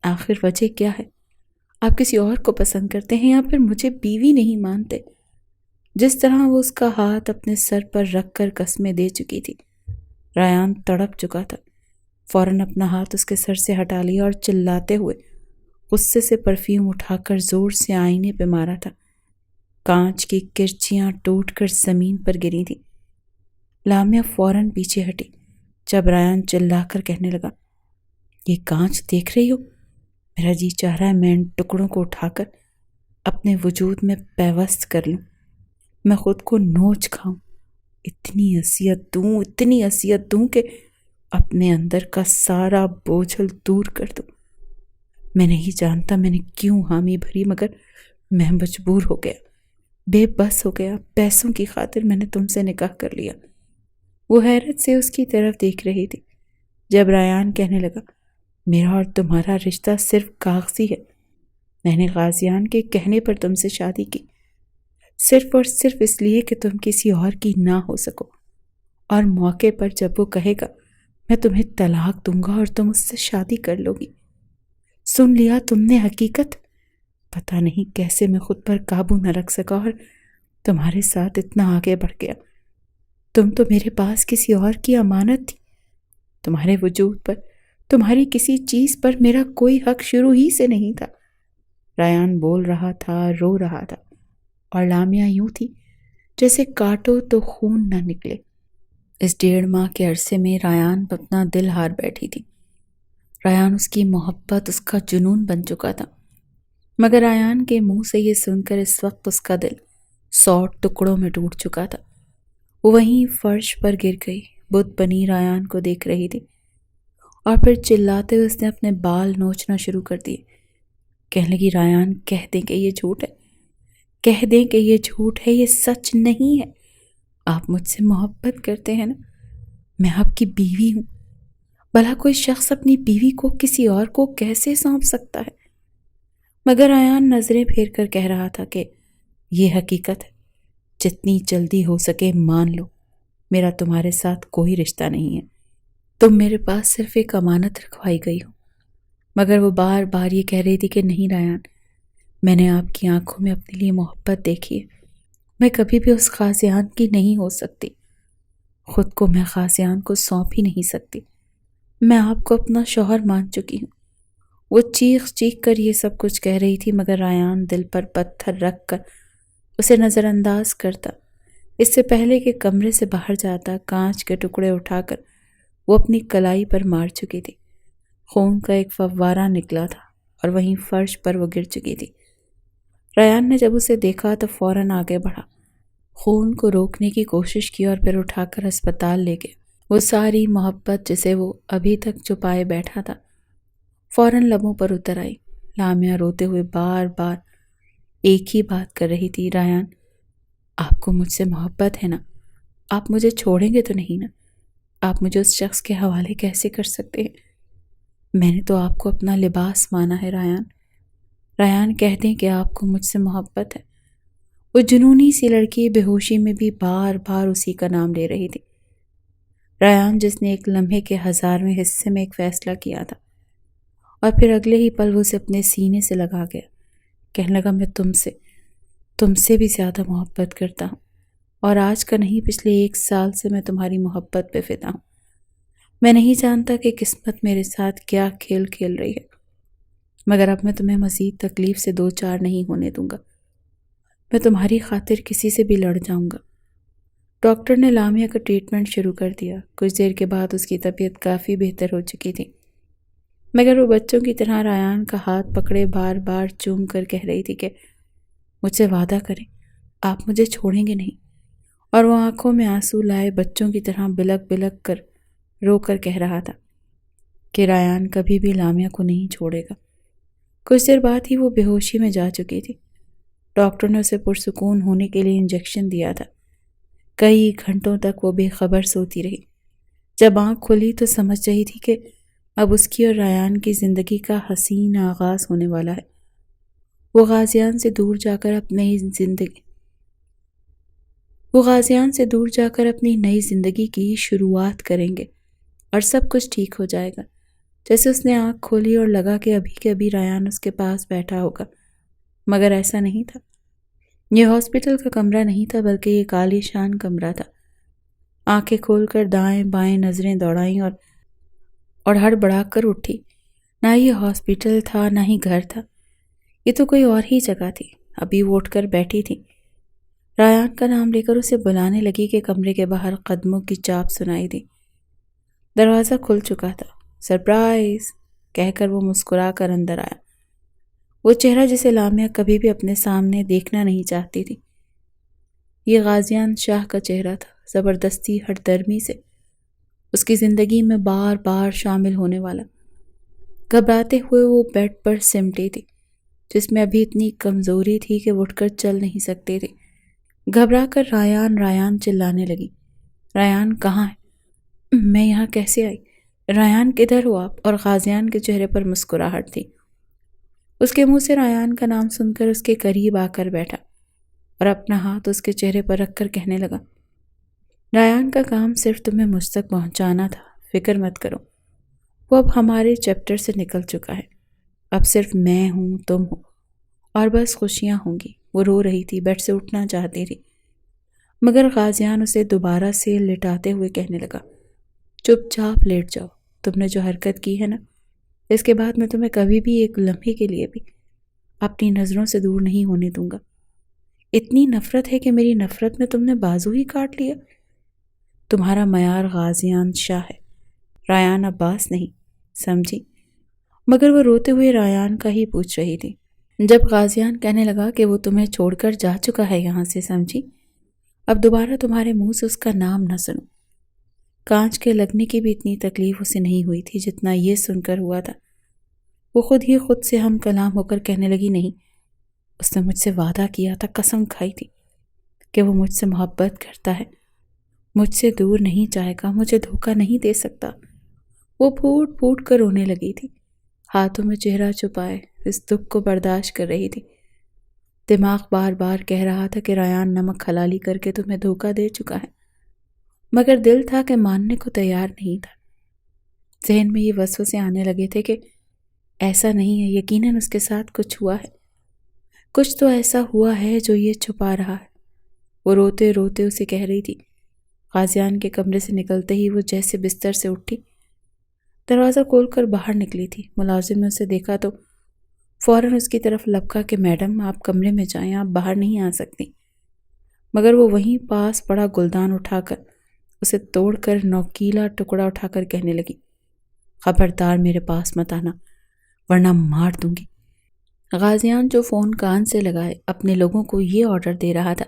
آخر وجہ کیا ہے؟ آپ کسی اور کو پسند کرتے ہیں یا پھر مجھے بیوی نہیں مانتے؟ جس طرح وہ اس کا ہاتھ اپنے سر پر رکھ کر قسمیں دے چکی تھی، ریان تڑپ چکا تھا۔ فوراً اپنا ہاتھ اس کے سر سے ہٹا لیا اور چلاتے ہوئے غصے سے پرفیوم اٹھا کر زور سے آئینے پہ مارا تھا۔ کانچ کی کرچیاں ٹوٹ کر زمین پر گری تھی۔ لامیا فوراً پیچھے ہٹی جب ریان چلا کر کہنے لگا، یہ کانچ دیکھ رہی ہو؟ میرا جی چاہ رہا ہے میں ان ٹکڑوں کو اٹھا کر اپنے وجود میں پیوست کر لوں، میں خود کو نوچ کھاؤں، اتنی اذیت دوں کہ اپنے اندر کا سارا بوجھل دور کر دوں۔ میں نہیں جانتا میں نے کیوں حامی بھری، مگر میں مجبور ہو گیا، بے بس ہو گیا۔ پیسوں کی خاطر میں نے تم سے نکاح کر لیا۔ وہ حیرت سے اس کی طرف دیکھ رہی تھی جب ریان کہنے لگا، میرا اور تمہارا رشتہ صرف کاغذی ہے۔ میں نے غازیان کے کہنے پر تم سے شادی کی، صرف اور صرف اس لیے کہ تم کسی اور کی نہ ہو سکو، اور موقع پر جب وہ کہے گا میں تمہیں طلاق دوں گا اور تم اس سے شادی کر لو گی۔ سن لیا تم نے حقیقت؟ پتہ نہیں کیسے میں خود پر قابو نہ رکھ سکا اور تمہارے ساتھ اتنا آگے بڑھ گیا۔ تم تو میرے پاس کسی اور کی امانت تھی۔ تمہارے وجود پر، تمہاری کسی چیز پر میرا کوئی حق شروع ہی سے نہیں تھا۔ ریان بول رہا تھا، رو رہا تھا، اور لامیا یوں تھی جیسے کاٹو تو خون نہ نکلے۔ اس 1.5 ماہ کے عرصے میں ریان اپنا دل ہار بیٹھی تھی۔ ریان اس کی محبت، اس کا جنون بن چکا تھا، مگر ریان کے منہ سے یہ سن کر اس وقت اس کا دل 100 ٹکڑوں میں ٹوٹ چکا تھا۔ وہ وہیں فرش پر گر گئی، بت بنی ریان کو دیکھ رہی تھی، اور پھر چلاتے ہوئے اس نے اپنے بال نوچنا شروع کر دیے۔ کہنے لگی، ریان کہہ دیں کہ یہ جھوٹ ہے، کہہ دیں کہ یہ جھوٹ ہے، یہ سچ نہیں ہے۔ آپ مجھ سے محبت کرتے ہیں نا؟ میں آپ کی بیوی ہوں۔ بھلا کوئی شخص اپنی بیوی کو کسی اور کو کیسے سونپ سکتا ہے؟ مگر ریان نظریں پھیر کر کہہ رہا تھا کہ یہ حقیقت ہے، جتنی جلدی ہو سکے مان لو، میرا تمہارے ساتھ کوئی رشتہ نہیں ہے، تم میرے پاس صرف ایک امانت رکھوائی گئی ہو۔ مگر وہ بار بار یہ کہہ رہی تھی کہ نہیں ریان، میں نے آپ کی آنکھوں میں اپنے لیے محبت دیکھی ہے، میں کبھی بھی اس غازیان کی نہیں ہو سکتی، خود کو میں غازیان کو سونپ ہی نہیں سکتی، میں آپ کو اپنا شوہر مان چکی ہوں۔ وہ چیخ چیخ کر یہ سب کچھ کہہ رہی تھی، مگر ریان دل پر پتھر رکھ کر اسے نظر انداز کرتا۔ اس سے پہلے کہ کمرے سے باہر جاتا، کانچ کے ٹکڑے اٹھا کر وہ اپنی کلائی پر مار چکی تھی۔ خون کا ایک فوارہ نکلا تھا اور وہیں فرش پر وہ گر چکی تھی۔ ریان نے جب اسے دیکھا تو فوراً آگے بڑھا، خون کو روکنے کی کوشش کی اور پھر اٹھا کر ہسپتال لے گیا۔ وہ ساری محبت جسے وہ ابھی تک چھپائے بیٹھا تھا فوراً لبوں پر اتر آئی۔ لامیا روتے ہوئے بار بار ایک ہی بات کر رہی تھی، ریان آپ کو مجھ سے محبت ہے نا؟ آپ مجھے چھوڑیں گے تو نہیں نا؟ آپ مجھے اس شخص کے حوالے کیسے کر سکتے ہیں؟ میں نے تو آپ کو اپنا لباس مانا ہے ریان۔ ریان کہہ دیں کہ آپ کو مجھ سے محبت ہے۔ وہ جنونی سی لڑکی بے ہوشی میں بھی بار بار اسی کا نام لے رہی تھی۔ ریان جس نے ایک لمحے کے 1000ویں حصے میں ایک فیصلہ کیا تھا اور پھر اگلے ہی پل وہ اسے اپنے سینے سے لگا گیا، کہنے لگا میں تم سے بھی زیادہ محبت کرتا ہوں، اور آج کا نہیں پچھلے 1 سال سے میں تمہاری محبت پہ فدا ہوں۔ میں نہیں جانتا کہ قسمت میرے ساتھ کیا کھیل کھیل رہی ہے، مگر اب میں تمہیں مزید تکلیف سے 2 چار نہیں ہونے دوں گا۔ میں تمہاری خاطر کسی سے بھی لڑ جاؤں گا۔ ڈاکٹر نے لامیا کا ٹریٹمنٹ شروع کر دیا۔ کچھ دیر کے بعد اس کی طبیعت کافی بہتر ہو چکی تھی، مگر وہ بچوں کی طرح ریان کا ہاتھ پکڑے بار بار چوم کر کہہ رہی تھی کہ مجھ سے وعدہ کریں، آپ مجھے چھوڑیں گے نہیں، اور وہ آنکھوں میں آنسو لائے بچوں کی طرح بلک بلک کر رو کر کہہ رہا تھا کہ ریان کبھی بھی لامیا کو نہیں چھوڑے گا۔ کچھ دیر بعد ہی وہ بے ہوشی میں جا چکی تھی۔ ڈاکٹر نے اسے پرسکون ہونے کے لیے انجیکشن دیا تھا۔ کئی گھنٹوں تک وہ بے خبر سوتی رہی۔ جب آنکھ کھلی تو سمجھ رہی تھی کہ اب اس کی اور ریان کی زندگی کا حسین آغاز ہونے والا ہے۔ وہ غازیان سے دور جا کر اپنی نئی زندگی کی شروعات کریں گے، اور سب کچھ ٹھیک ہو جائے گا۔ جیسے اس نے آنکھ کھولی اور لگا کہ ابھی کے ابھی ریان اس کے پاس بیٹھا ہوگا، مگر ایسا نہیں تھا۔ یہ ہاسپٹل کا کمرہ نہیں تھا، بلکہ یہ ایک عالی شان کمرہ تھا۔ آنکھیں کھول کر دائیں بائیں نظریں دوڑائیں اور ہڑبڑا کر اٹھی۔ نہ یہ ہاسپٹل تھا نہ ہی گھر تھا، یہ تو کوئی اور ہی جگہ تھی۔ ابھی وہ اٹھ کر بیٹھی تھی، ریان کا نام لے کر اسے بلانے لگی کہ کمرے کے باہر قدموں کی چاپ سنائی دی۔ دروازہ کھل چکا تھا۔ سرپرائز کہہ کر وہ مسکرا کر اندر آیا۔ وہ چہرہ جسے لامیا کبھی بھی اپنے سامنے دیکھنا نہیں چاہتی تھی۔ یہ غازیان شاہ کا چہرہ تھا، زبردستی ہٹ درمی سے اس کی زندگی میں بار بار شامل ہونے والا۔ گھبراتے ہوئے وہ بیڈ پر سمٹی تھی، جس میں ابھی اتنی کمزوری تھی کہ وہ اٹھ کر چل نہیں سکتی تھی۔ گھبرا کر ریان چلانے لگی۔ ریان کہاں ہے؟ میں یہاں کیسے آئی؟ ریان کدھر ہو آپ؟ اور غازیان کے چہرے پر مسکراہٹ تھی۔ اس کے منہ سے ریان کا نام سن کر اس کے قریب آ کر بیٹھا اور اپنا ہاتھ اس کے چہرے پر رکھ کر کہنے لگا، ریان کا کام صرف تمہیں مجھ تک پہنچانا تھا، فکر مت کرو۔ وہ اب ہمارے چیپٹر سے نکل چکا ہے۔ اب صرف میں ہوں، تم ہو، اور بس خوشیاں ہوں گی۔ وہ رو رہی تھی، بیڈ سے اٹھنا چاہتی تھی، مگر غازیان اسے دوبارہ سے لٹاتے ہوئے کہنے لگا، چپ چاپ لیٹ جاؤ۔ تم نے جو حرکت کی ہے نا، اس کے بعد میں تمہیں کبھی بھی ایک لمحے کے لیے بھی اپنی نظروں سے دور نہیں ہونے دوں گا۔ اتنی نفرت ہے کہ میری نفرت میں تم نے بازو ہی کاٹ لیا۔ تمہارا معیار غازیان شاہ ہے، ریان عباس نہیں، سمجھی؟ مگر وہ روتے ہوئے ریان کا ہی پوچھ رہی تھی۔ جب غازیان کہنے لگا کہ وہ تمہیں چھوڑ کر جا چکا ہے یہاں سے، سمجھی؟ اب دوبارہ تمہارے منہ سے اس کا نام نہ سنوں۔ کانچ کے لگنے کی بھی اتنی تکلیف اسے نہیں ہوئی تھی جتنا یہ سن کر ہوا تھا۔ وہ خود ہی خود سے ہم کلام ہو کر کہنے لگی، نہیں، اس نے مجھ سے وعدہ کیا تھا، قسم کھائی تھی کہ وہ مجھ سے محبت کرتا ہے، مجھ سے دور نہیں جائے گا، مجھے دھوکہ نہیں دے سکتا۔ وہ پھوٹ پھوٹ کر رونے لگی تھی، ہاتھوں میں چہرہ چھپائے اس دکھ کو برداشت کر رہی تھی۔ دماغ بار بار کہہ رہا تھا کہ ریان نمک حلالی کر کے تمہیں دھوکہ دے چکا ہے، مگر دل تھا کہ ماننے کو تیار نہیں تھا۔ ذہن میں یہ وسوسے آنے لگے تھے کہ ایسا نہیں ہے، یقیناً اس کے ساتھ کچھ ہوا ہے، کچھ تو ایسا ہوا ہے جو یہ چھپا رہا ہے۔ وہ روتے روتے اسے کہہ رہی تھی۔ غازیان کے کمرے سے نکلتے ہی وہ جیسے بستر سے اٹھی، دروازہ کھول کر باہر نکلی تھی۔ ملازم نے اسے دیکھا تو فوراً اس کی طرف لپکا کہ میڈم آپ کمرے میں جائیں، آپ باہر نہیں آ سکتی۔ مگر وہ وہیں پاس پڑا گلدان اٹھا کر اسے توڑ کر نوکیلا ٹکڑا اٹھا کر کہنے لگی، خبردار میرے پاس مت آنا ورنہ مار دوں گی۔ غازیان جو فون کان سے لگائے اپنے لوگوں کو یہ آرڈر دے رہا تھا،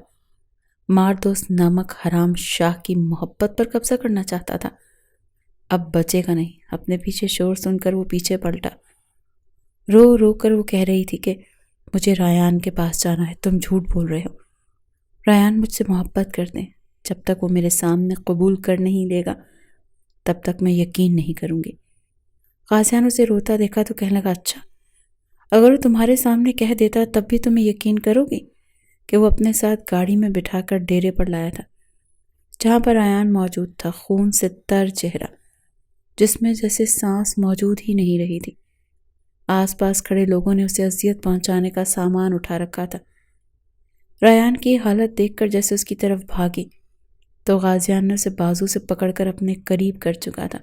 مار دو اس نمک حرام شاہ کی محبت پر قبضہ کرنا چاہتا تھا۔ اب بچے گا نہیں۔ اپنے پیچھے شور سن کر وہ پیچھے پلٹا۔ رو رو کر وہ کہہ رہی تھی کہ مجھے ریان کے پاس جانا ہے، تم جھوٹ بول رہے ہو۔ ریان مجھ سے محبت کرتے ہیں، جب تک وہ میرے سامنے قبول کر نہیں لے گا تب تک میں یقین نہیں کروں گی۔ غازیان اسے روتا دیکھا تو کہنے لگا، اچھا اگر وہ تمہارے سامنے کہہ دیتا تب بھی تمہیں یقین کرو گی کہ وہ اپنے ساتھ گاڑی میں بٹھا کر ڈیرے پر لایا تھا، جہاں پر ریان موجود تھا، خون سے تر چہرہ، جس میں جیسے سانس موجود ہی نہیں رہی تھی۔ آس پاس کھڑے لوگوں نے اسے اذیت پہنچانے کا سامان اٹھا رکھا تھا۔ ریان کی حالت دیکھ کر جیسے اس کی طرف بھاگی تو غازیان نے اسے بازو سے پکڑ کر اپنے قریب کر چکا تھا۔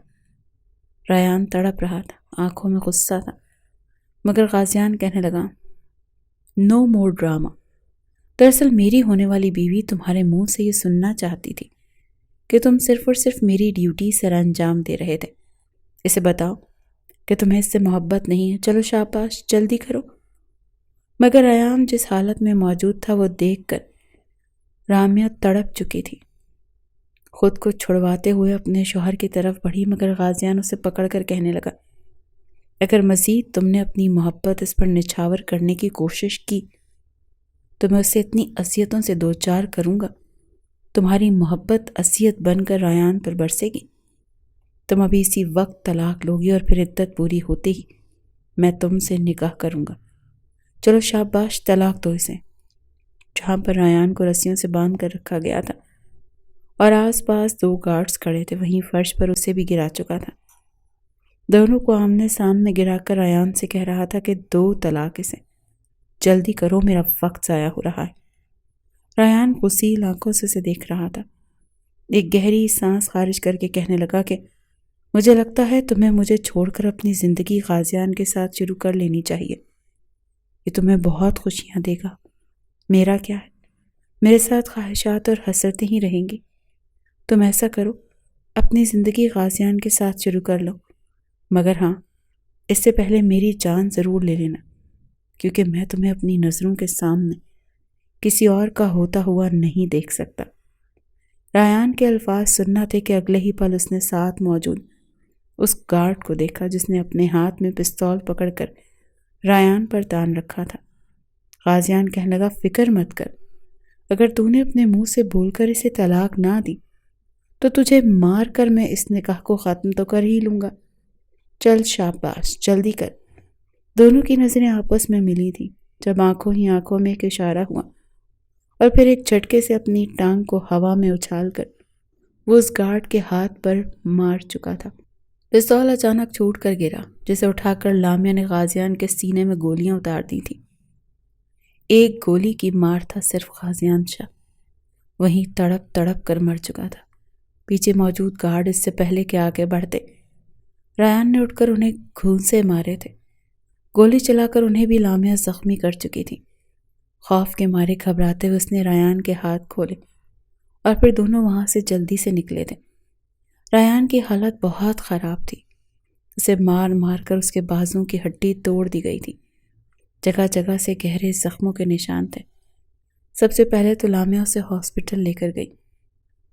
ریان تڑپ رہا تھا، آنکھوں میں غصہ تھا، مگر غازیان کہنے لگا، نو مور ڈرامہ۔ دراصل میری ہونے والی بیوی تمہارے منہ سے یہ سننا چاہتی تھی کہ تم صرف اور صرف میری ڈیوٹی سر انجام دے رہے تھے۔ اسے بتاؤ کہ تمہیں اس سے محبت نہیں ہے، چلو شاباش، جلدی کرو۔ مگر ریان جس حالت میں موجود تھا وہ دیکھ کر رامیا تڑپ چکی تھی۔ خود کو چھڑواتے ہوئے اپنے شوہر کی طرف بڑھی، مگر غازیان اسے پکڑ کر کہنے لگا، اگر مزید تم نے اپنی محبت اس پر نچھاور کرنے کی کوشش کی تو میں اسے اتنی اذیتوں سے دوچار کروں گا، تمہاری محبت اذیت بن کر ریان پر برسے گی۔ تم ابھی اسی وقت طلاق لوگی اور پھر عدت پوری ہوتے ہی میں تم سے نکاح کروں گا۔ چلو شاباش، طلاق دو اسے۔ جہاں پر ریان کو رسیوں سے باندھ کر رکھا گیا تھا اور آس پاس 2 گارڈز کھڑے تھے، وہیں فرش پر اسے بھی گرا چکا تھا۔ دونوں کو آمنے سامنے گرا کر ریان سے کہہ رہا تھا کہ 2 طلاق اسے، جلدی کرو، میرا وقت ضائع ہو رہا ہے۔ ریان غسیل آنکھوں سے اسے دیکھ رہا تھا، ایک گہری سانس خارج کر کے کہنے لگا کہ مجھے لگتا ہے تمہیں مجھے چھوڑ کر اپنی زندگی غازیان کے ساتھ شروع کر لینی چاہیے، یہ تمہیں بہت خوشیاں دے گا۔ میرا کیا ہے، میرے ساتھ خواہشات اور حسرتیں ہی رہیں گی۔ تم ایسا کرو، اپنی زندگی غازیان کے ساتھ شروع کر لو، مگر ہاں، اس سے پہلے میری جان ضرور لے لینا، کیونکہ میں تمہیں اپنی نظروں کے سامنے کسی اور کا ہوتا ہوا نہیں دیکھ سکتا۔ ریان کے الفاظ سننا تھے کہ اگلے ہی پل اس نے ساتھ موجود اس گارڈ کو دیکھا جس نے اپنے ہاتھ میں پستول پکڑ کر ریان پر تان رکھا تھا۔ غازیان کہنے لگا، فکر مت کر، اگر تو نے اپنے منہ سے بول کر اسے طلاق نہ دی تو تجھے مار کر میں اس نکاح کو ختم تو کر ہی لوں گا۔ چل شاباش، جلدی کر۔ دونوں کی نظریں آپس میں ملی تھیں جب آنکھوں ہی آنکھوں میں ایک اشارہ ہوا اور پھر ایک جھٹکے سے اپنی ٹانگ کو ہوا میں اچھال کر وہ اس گارڈ کے ہاتھ پر مار چکا تھا۔ پستول اچانک چھوٹ کر گرا، جسے اٹھا کر لامیا نے غازیان کے سینے میں گولیاں اتار دی تھیں۔ ایک گولی کی مار تھا صرف غازیان شاہ، وہیں تڑپ تڑپ کر مر چکا تھا۔ پیچھے موجود گارڈ اس سے پہلے کہ آگے بڑھتے، ریان نے اٹھ کر انہیں گھونسے مارے تھے۔ گولی چلا کر انہیں بھی لامیا زخمی کر چکی تھی۔ خوف کے مارے گھبراتے ہوئے اس نے ریان کے ہاتھ کھولے اور پھر دونوں وہاں سے جلدی سے نکلے تھے۔ ریان کی حالت بہت خراب تھی، اسے مار مار کر اس کے بازوں کی ہڈی توڑ دی گئی تھی، جگہ جگہ سے گہرے زخموں کے نشان تھے۔ سب سے پہلے تو لامیا اسے ہاسپٹل لے کر گئی۔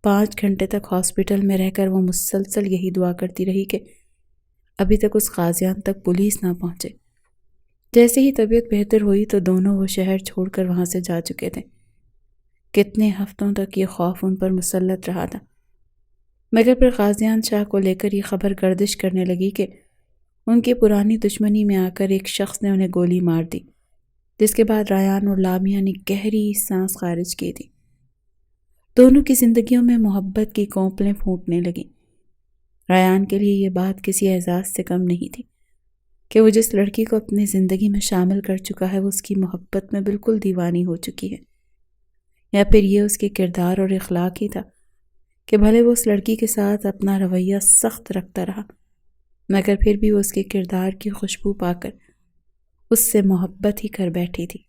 5 گھنٹے تک ہاسپٹل میں رہ کر وہ مسلسل یہی دعا کرتی رہی کہ ابھی تک اس غازیان تک پولیس نہ پہنچے۔ جیسے ہی طبیعت بہتر ہوئی تو دونوں وہ شہر چھوڑ کر وہاں سے جا چکے تھے۔ کتنے ہفتوں تک یہ خوف ان پر مسلط رہا تھا، مگر پھر غازیان شاہ کو لے کر یہ خبر گردش کرنے لگی کہ ان کی پرانی دشمنی میں آ کر ایک شخص نے انہیں گولی مار دی، جس کے بعد ریان اور لامیا نے گہری سانس خارج کی تھی۔ دونوں کی زندگیوں میں محبت کی کونپلیں پھوٹنے لگیں۔ ریان کے لیے یہ بات کسی اعزاز سے کم نہیں تھی کہ وہ جس لڑکی کو اپنی زندگی میں شامل کر چکا ہے وہ اس کی محبت میں بالکل دیوانی ہو چکی ہے، یا پھر یہ اس کے کردار اور اخلاق ہی تھا کہ بھلے وہ اس لڑکی کے ساتھ اپنا رویہ سخت رکھتا رہا، مگر پھر بھی وہ اس کے کردار کی خوشبو پا کر اس سے محبت ہی کر بیٹھی تھی۔